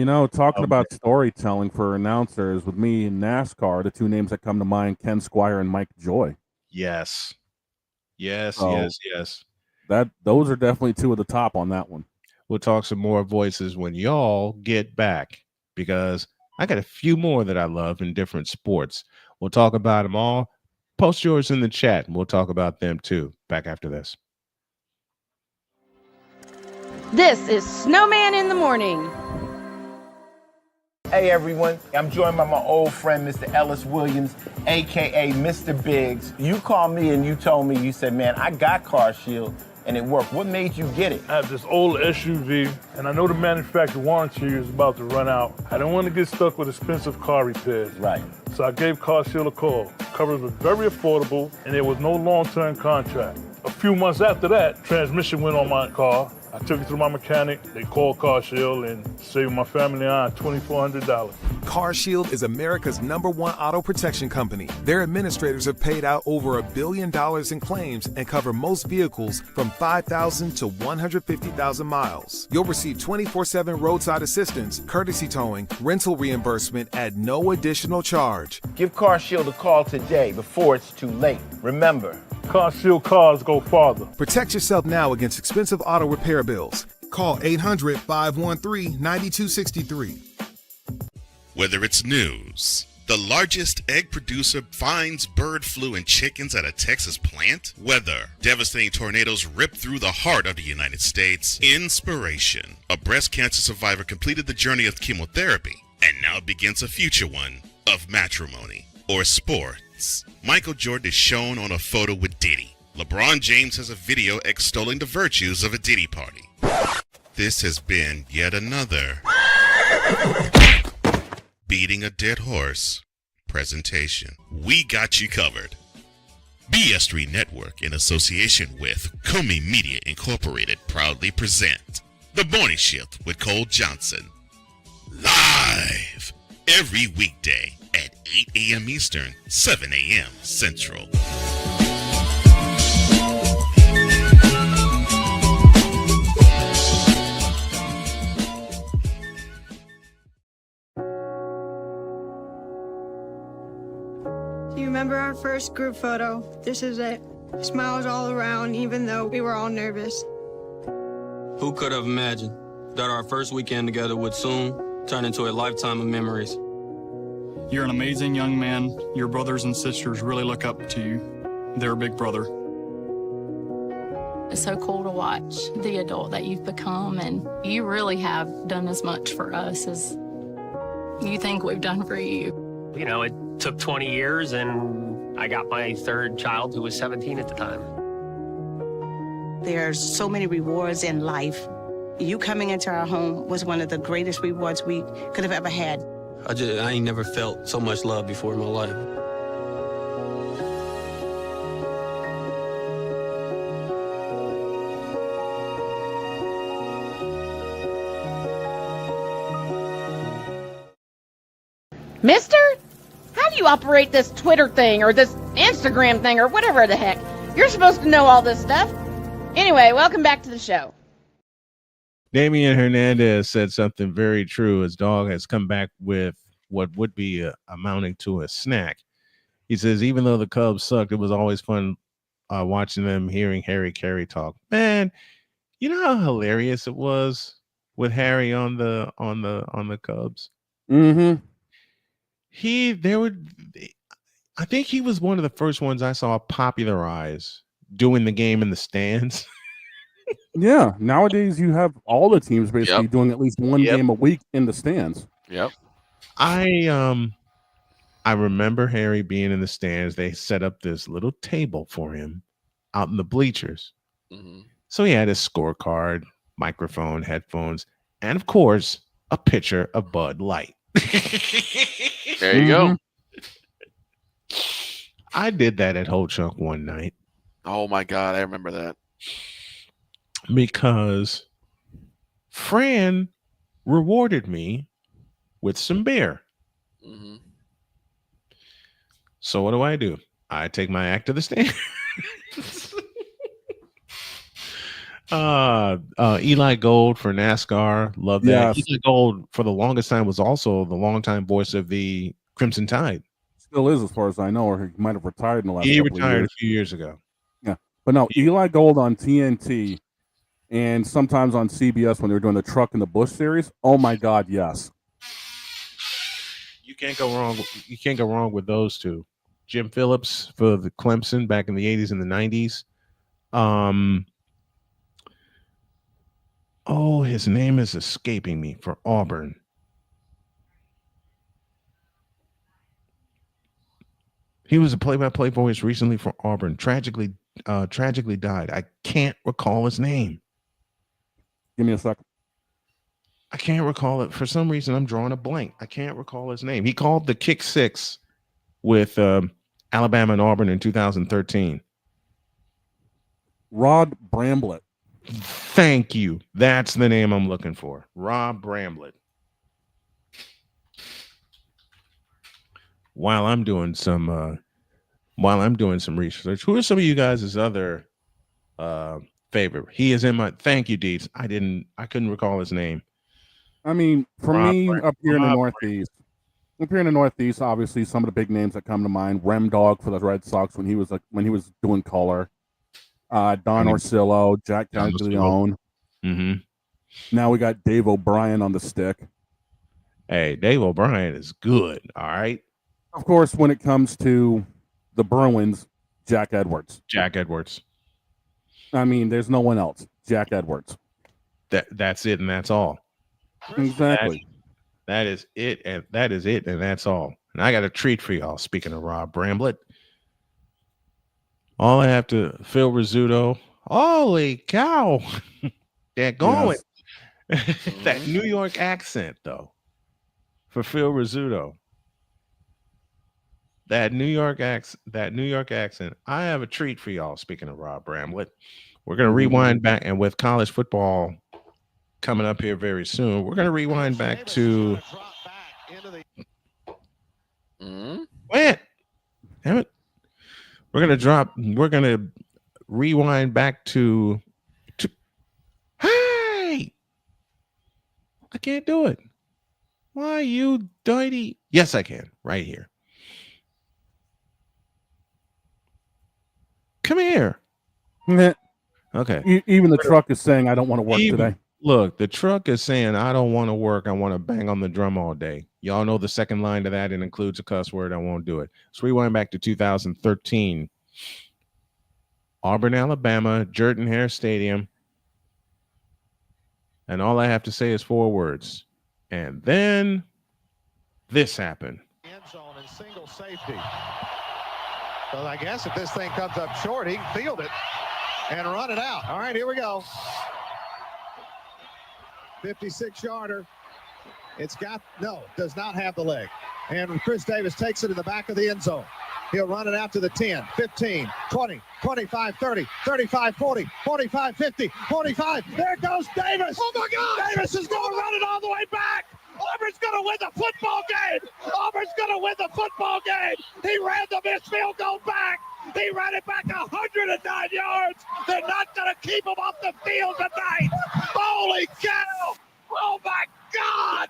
Talking about storytelling for announcers, with me in NASCAR, the two names that come to mind, Ken Squire and Mike Joy. Yes. Yes. Those are definitely two of the top on that one. We'll talk some more voices when y'all get back, because I got a few more that I love in different sports. We'll talk about them all. Post yours in the chat, and we'll talk about them too. Back after this. This is Snowman in the Morning. Hey everyone, I'm joined by my old friend, Mr. Ellis Williams, aka Mr. Biggs. You called me and you told me, you said, man, I got Car Shield and it worked. What made you get it? I have this old SUV and I know the manufacturer warranty is about to run out. I don't want to get stuck with expensive car repairs. Right. So I gave Car Shield a call. Coverage was very affordable and there was no long-term contract. A few months after that, transmission went on my car. I took it to my mechanic, they called Car Shield and saved my family on $2,400. Car Shield is America's #1 auto protection company. Their administrators have paid out over $1 billion in claims and cover most vehicles from 5,000 to 150,000 miles. You'll receive 24/7 roadside assistance, courtesy towing, rental reimbursement at no additional charge. Give Car Shield a call today before it's too late. Remember, Car Shield cars go farther. Protect yourself now against expensive auto repair bills. Call 800-513-9263. Whether it's news, the largest egg producer finds bird flu in chickens at a Texas plant, weather, devastating tornadoes rip through the heart of the United States, inspiration, a breast cancer survivor completed the journey of chemotherapy and now begins a future one of matrimony, or sports. Michael Jordan is shown on a photo with Diddy. LeBron James has a video extolling the virtues of a Diddy party. This has been yet another beating a dead horse presentation. We got you covered. BS3 Network, in association with Comey Media Incorporated, proudly present The Morning Shift with Cole Johnson. Live every weekday at 8 a.m. Eastern, 7 a.m. Central. Do you remember our first group photo? This is it. Smiles all around, even though we were all nervous. Who could have imagined that our first weekend together would soon turn into a lifetime of memories? You're an amazing young man. Your brothers and sisters really look up to you. They're a big brother. It's so cool to watch the adult that you've become, and you really have done as much for us as you think we've done for you. You know, it took 20 years, and I got my third child, who was 17 at the time. There's so many rewards in life. You coming into our home was one of the greatest rewards we could have ever had. I ain't never felt so much love before in my life. Mister? How do you operate this Twitter thing or this Instagram thing or whatever the heck? You're supposed to know all this stuff. Anyway, welcome back to the show. Damian Hernandez said something very true. His dog has come back with what would be amounting to a snack. He says, even though the Cubs sucked, it was always fun watching them, hearing Harry Carey talk. Man, you know how hilarious it was with Harry on the Cubs? Mm-hmm. I think he was one of the first ones I saw popularize doing the game in the stands. Yeah, nowadays you have all the teams basically doing at least one game a week in the stands. Yep. I remember Harry being in the stands. They set up this little table for him out in the bleachers. Mm-hmm. So he had his scorecard, microphone, headphones, and of course, a pitcher of Bud Light. There you go. I did that at Ho Chunk one night. Oh my God, I remember that. Because Fran rewarded me with some beer. Mm-hmm. So what do? I take my act to the stand. Eli Gold for NASCAR. Love that. Yes. Eli Gold for the longest time was also the longtime voice of the Crimson Tide. Still is, as far as I know, or he might have retired in the last He couple of retired years. a few years ago. Yeah. But no, Eli Gold on TNT and sometimes on CBS when they were doing the Truck in the Bush series. Oh my God, yes. You can't go wrong. You can't go wrong with those two. Jim Phillips for the Clemson back in the 80s and the 90s. Oh, his name is escaping me, for Auburn. He was a play-by-play voice recently for Auburn. Tragically died. I can't recall his name. Give me a second. I can't recall it. For some reason, I'm drawing a blank. I can't recall his name. He called the kick six with Alabama and Auburn in 2013. Rod Bramblett. Thank you. That's the name I'm looking for. Rob Bramblett. While I'm doing some research, who are some of you guys' other favorite? He is in my. Thank you, Deeds. I couldn't recall his name. I mean, for me, up here in the Northeast, obviously some of the big names that come to mind: Rem Dog for the Red Sox when he was doing color, Don Orsillo, Jack Caglione. Mm-hmm. Now we got Dave O'Brien on the stick. Hey, Dave O'Brien is good. All right. Of course, when it comes to the Bruins, Jack Edwards. Jack Edwards. I mean, there's no one else. Jack Edwards. That's it, and that's all. Exactly. That is it, and that's all. And I got a treat for y'all. Speaking of Rob Bramblett, all I have to Phil Rizzuto. Holy cow! They're going. Yes. That New York accent, though, for Phil Rizzuto. That New York accent. I have a treat for y'all. Speaking of Rob Bramblett, we're gonna rewind back, and with college football coming up here very soon, we're gonna rewind back to. What? Damn it! We're gonna rewind back to. Hey! I can't do it. Why, you dirty? Yes, I can. Right here. Come here. Okay. Even the truck is saying, I don't want to work today. Look, the truck is saying, I don't want to work. I want to bang on the drum all day. Y'all know the second line to that. It includes a cuss word. I won't do it. Let's rewind back to 2013. Auburn, Alabama, Jordan-Hare Stadium. And all I have to say is 4 words. And then this happened. End zone and single safety. So I guess if this thing comes up short, he can field it and run it out. All right, here we go. 56-yarder. Does not have the leg. And Chris Davis takes it in the back of the end zone. He'll run it out to the 10, 15, 20, 25, 30, 35, 40, 45, 50, 45. There goes Davis. Oh, my God. Davis is going to run it all the way back. Auburn's going to win the football game. Auburn's going to win the football game. He ran the missed field goal back. He ran it back 109 yards. They're not going to keep him off the field tonight. Holy cow. Oh, my God.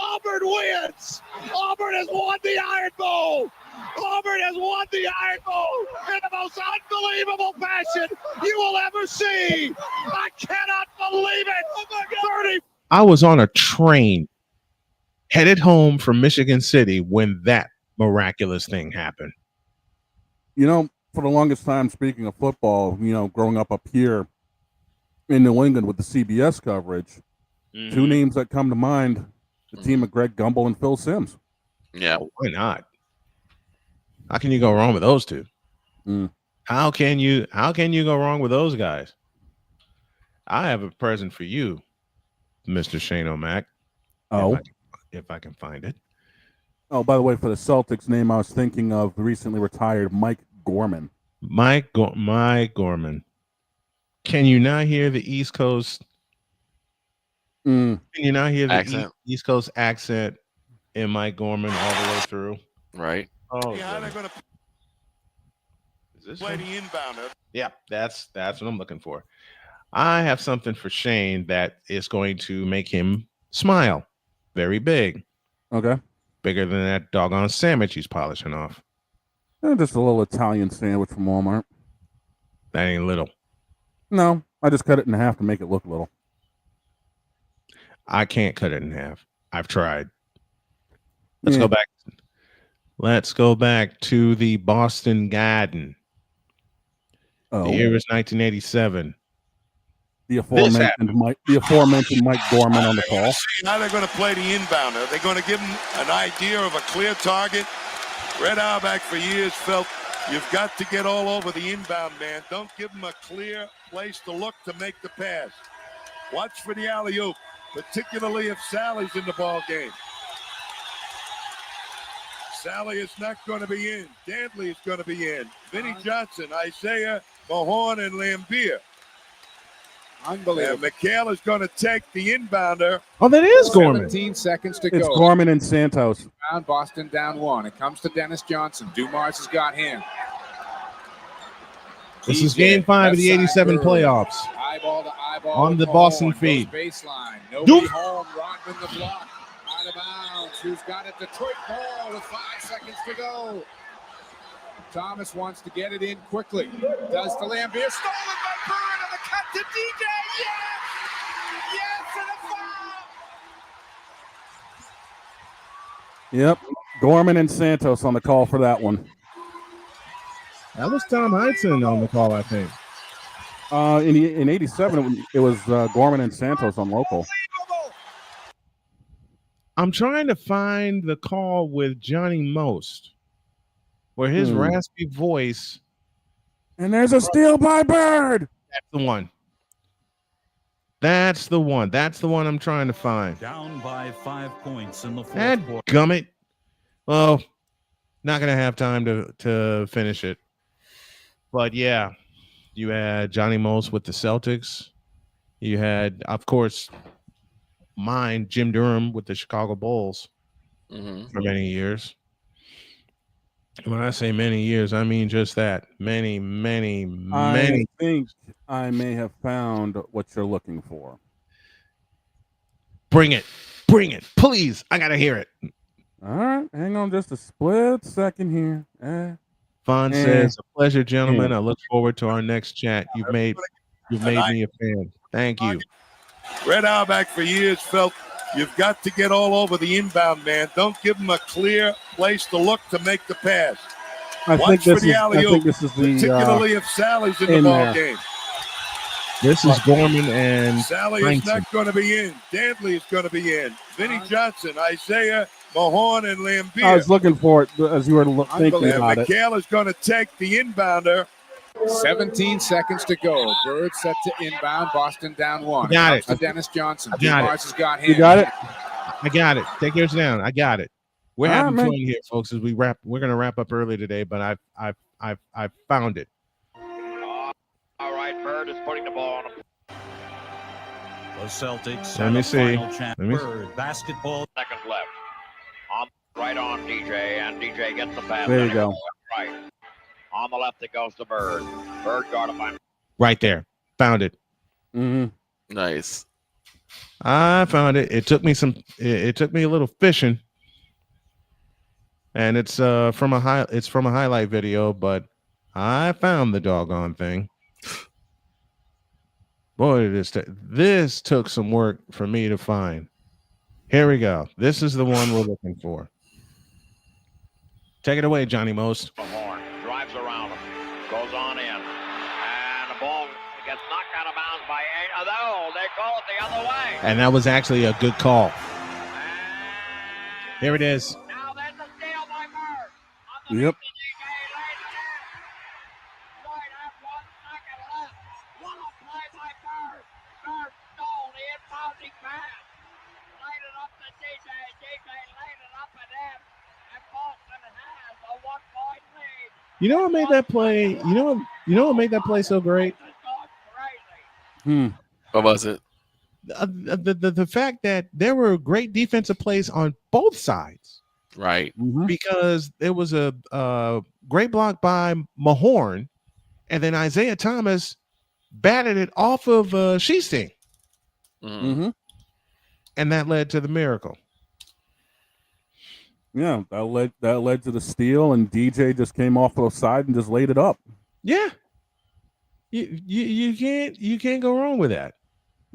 Auburn wins. Auburn has won the Iron Bowl. Auburn has won the Iron Bowl in the most unbelievable fashion you will ever see. I cannot believe it. Oh, my God. 30. I was on a train headed home from Michigan City when that miraculous thing happened. You know, for the longest time, speaking of football, growing up here in New England with the CBS coverage, 2 names that come to mind, the team of Greg Gumbel and Phil Simms. Yeah. Why not? How can you go wrong with those two? How can you go wrong with those guys? I have a present for you, Mr. Shane O'Mac. Oh. If I can find it. Oh, by the way, for the Celtics, name I was thinking of recently retired Mike Gorman. Mike Gorman. Can you not hear the East Coast? Can you not hear the East Coast accent in Mike Gorman all the way through? Right. Oh, Yeah, they're going to is this play the inbounder. Yeah, that's what I'm looking for. I have something for Shane that is going to make him smile. Very big. Okay. Bigger than that doggone sandwich he's polishing off. Just a little Italian sandwich from Walmart. That ain't little. No, I just cut it in half to make it look little. I can't cut it in half. I've tried. Let's go back. Let's go back to the Boston Garden. Oh. The year is 1987. The aforementioned Mike Gorman on the call. Now they're going to play the inbounder. They're going to give him an idea of a clear target. Red Auerbach for years felt you've got to get all over the inbound man. Don't give him a clear place to look to make the pass. Watch for the alley-oop, particularly if Sally's in the ball game. Sally is not going to be in. Dantley is going to be in. Vinnie Johnson, Isaiah, Mahorn, and Lambier. Unbelievable. McHale is going to take the inbounder. Oh, that is Gorman. 17 seconds to go. It's Gorman and Santos. Boston down 1. It comes to Dennis Johnson. Dumars has got him. This is game 5 of the 87 playoffs. Eyeball to eyeball on the Boston feed. Baseline. Nobody home. Rodman the block. Out of bounds. Who's got it? Detroit ball with 5 seconds to go. Thomas wants to get it in quickly. Does to Lambier. Stolen by Bird on the cut to DJ. Yes! Yes, and a foul! Yep. Gorman and Santos on the call for that one. That was Tom Heinsohn on the call, I think. In 87, it was Gorman and Santos on local. I'm trying to find the call with Johnny Most, where his raspy voice. And there's a steal by Bird. That's the one. That's the one. That's the one I'm trying to find. Down by 5 points in the fourth That quarter. gummit. Well, not going to have time to finish it. But yeah, you had Johnny Most with the Celtics. You had, of course, Jim Durham with the Chicago Bulls for many years. When I say many years, I mean just that. Many. I think I may have found what you're looking for. Bring it. Please. I got to hear it. All right. Hang on just a split second here. Fawn says, a pleasure, gentlemen. I look forward to our next chat. You've made me a fan. Thank you. Red Auerbach for years felt you've got to get all over the inbound man. Don't give him a clear place to look to make the pass. I think this is particularly if Sally's in the ball game. This is Gorman and Sally is not going to be in. Dantley is going to be in. Vinnie Johnson, Isaiah, Mahorn, and Lambier. I was looking for it as you were thinking about it. McHale is going to take the inbounder. 17 seconds to go. Bird set to inbound. Boston down 1. Got it. To Dennis Johnson. Dumars has got him. You got it? I got it. Take yours down. I got it. We're All having right, fun here, folks, as we wrap. We're going to wrap up early today, but I've found it. All right, Bird is putting the ball on him. The Celtics. Let me see. Bird, basketball. Seconds left. Right on DJ, and DJ gets the pass. There you go. Right. On the left, it goes to Bird. Bird guarded by. Right there. Found it. Nice. I found it. It took me a little fishing. And it's from a highlight video, but I found the doggone thing. Boy, this took some work for me to find. Here we go. This is the one we're looking for. Take it away, Johnny Most. Horn drives around him, goes on in, and the ball gets knocked out of bounds by 8. Oh, they call it the other way. And that was actually a good call. Here it is. Now there's a steal by Bird. Yep. You know what made that play? You know what made that play so great? What was it? The fact that there were great defensive plays on both sides. Right. Because there was a great block by Mahorn, and then Isaiah Thomas batted it off of Sheesting. Mm-hmm. And that led to the miracle. Yeah, that led to the steal, and DJ just came off the side and just laid it up. Yeah. You can't go wrong with that.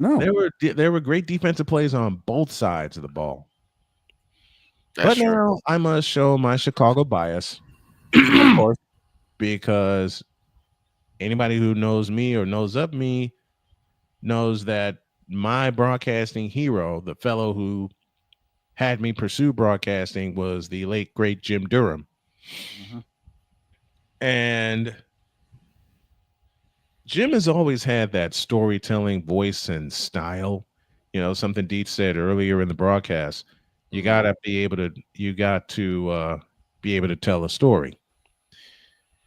No. There were great defensive plays on both sides of the ball. That's but true. now I must show my Chicago bias. Of course. Because anybody who knows me or knows of me knows that my broadcasting hero, the fellow who had me pursue broadcasting, was the late great Jim Durham. Mm-hmm. And Jim has always had that storytelling voice and style. You know, something Deet said earlier in the broadcast. You gotta be able to be able to tell a story.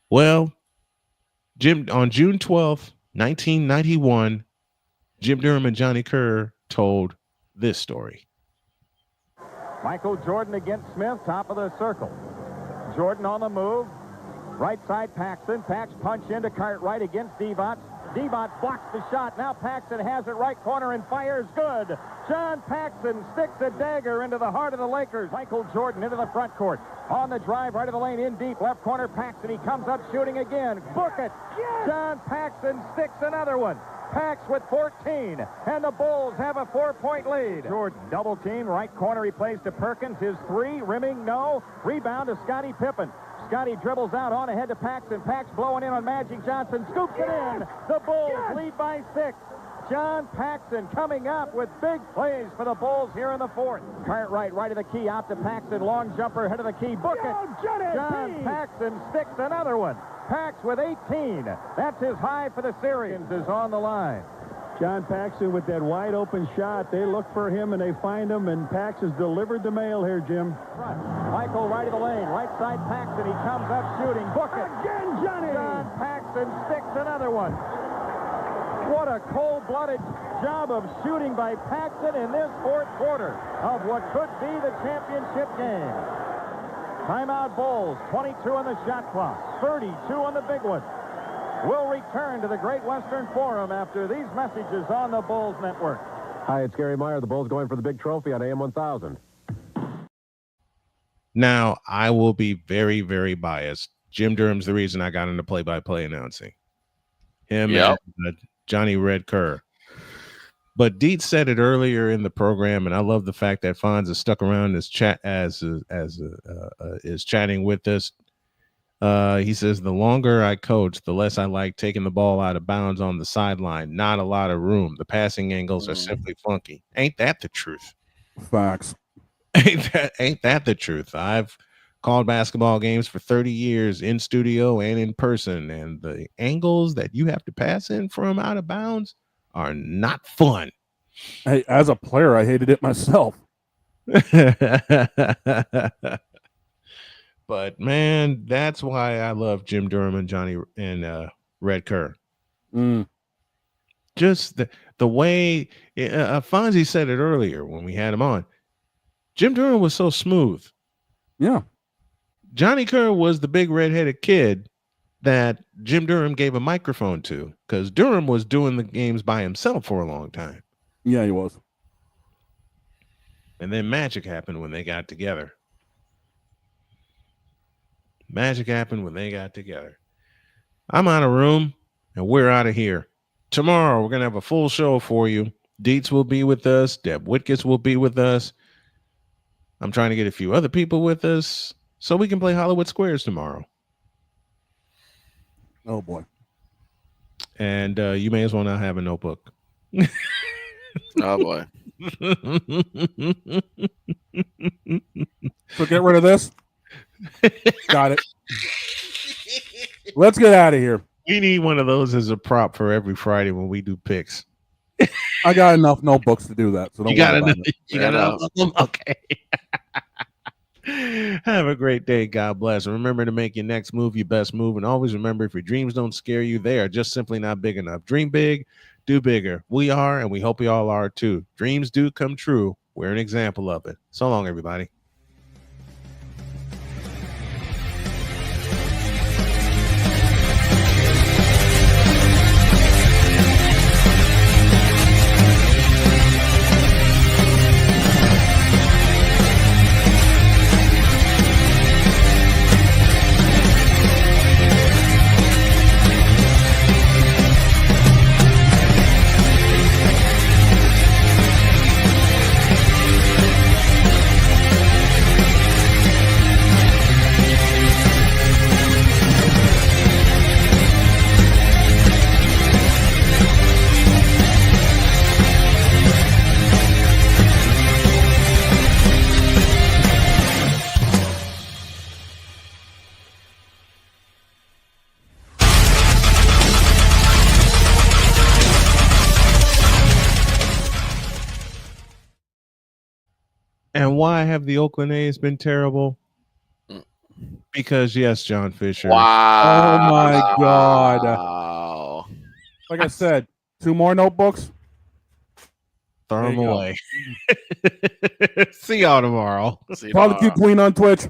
Well, Jim, on June 12th, 1991, Jim Durham and Johnny Kerr told this story. Michael Jordan against Smith, top of the circle. Jordan on the move. Right side, Paxson. Pax punch into Cartwright against Devont. Devont blocks the shot. Now Paxson has it right corner and fires. Good. John Paxson sticks a dagger into the heart of the Lakers. Michael Jordan into the front court. On the drive, right of the lane, in deep. Left corner, Paxson. He comes up shooting again. Book it. Yes. John Paxson sticks another one. Pax with 14, and the Bulls have a 4-point lead. Jordan double team, right corner, he plays to Perkins. His three, rimming, no. Rebound to Scottie Pippen. Scottie dribbles out on ahead to Paxson. Pax blowing in on Magic Johnson. Scoops it in. The Bulls lead by 6. John Paxson coming up with big plays for the Bulls here in the fourth. Cartwright right of the key, out to Paxson. Long jumper, head of the key. Book it. John Paxson sticks another one. Pax with 18. That's his high for the series. Is on the line. John Paxson with that wide open shot. They look for him and they find him, and Pax has delivered the mail here, Jim. Michael right of the lane. Right side Paxson. He comes up shooting. Book it. Again, Johnny. John Paxson sticks another one. What a cold-blooded job of shooting by Paxson in this fourth quarter of what could be the championship game. Timeout Bulls, 22 on the shot clock, 32 on the big one. We'll return to the Great Western Forum after these messages on the Bulls Network. Hi, it's Gary Meyer. The Bulls going for the big trophy on AM 1000. Now, I will be very, very biased. Jim Durham's the reason I got into play-by-play announcing. Him and Johnny Red Kerr. But Deet said it earlier in the program, and I love the fact that Fonz is stuck around this chat is chatting with us. He says, the longer I coach, the less I like taking the ball out of bounds on the sideline. Not a lot of room. The passing angles are simply funky. Ain't that the truth? Facts. Ain't that the truth? I've called basketball games for 30 years in studio and in person, and the angles that you have to pass in from out of bounds are not fun. Hey, as a player, I hated it myself. But man, that's why I love Jim Durham and Johnny and Red Kerr. Just the way Fonzie said it earlier when we had him on. Jim Durham was so smooth. Yeah. Johnny Kerr was the big redheaded kid that Jim Durham gave a microphone to, because Durham was doing the games by himself for a long time. Yeah, he was. And then magic happened when they got together. Magic happened when they got together. I'm out of room, and we're out of here. Tomorrow, we're going to have a full show for you. Dietz will be with us. Deb Whitkus will be with us. I'm trying to get a few other people with us so we can play Hollywood Squares tomorrow. Oh, boy. And you may as well not have a notebook. Oh, boy. So get rid of this. Got it. Let's get out of here. We need one of those as a prop for every Friday when we do picks. I got enough notebooks to do that. So don't worry about it. You got enough? Okay. Have a great day. God bless. And remember to make your next move your best move. And always remember, if your dreams don't scare you, they are just simply not big enough. Dream big, do bigger. We are, and we hope we all are too. Dreams do come true. We're an example of it. So long, everybody. And why have the Oakland A's been terrible? Because yes, John Fisher. Wow. Oh my God. Wow. Like I said, 2 more notebooks. Throw them away. See y'all tomorrow. Barbecue Queen on Twitch.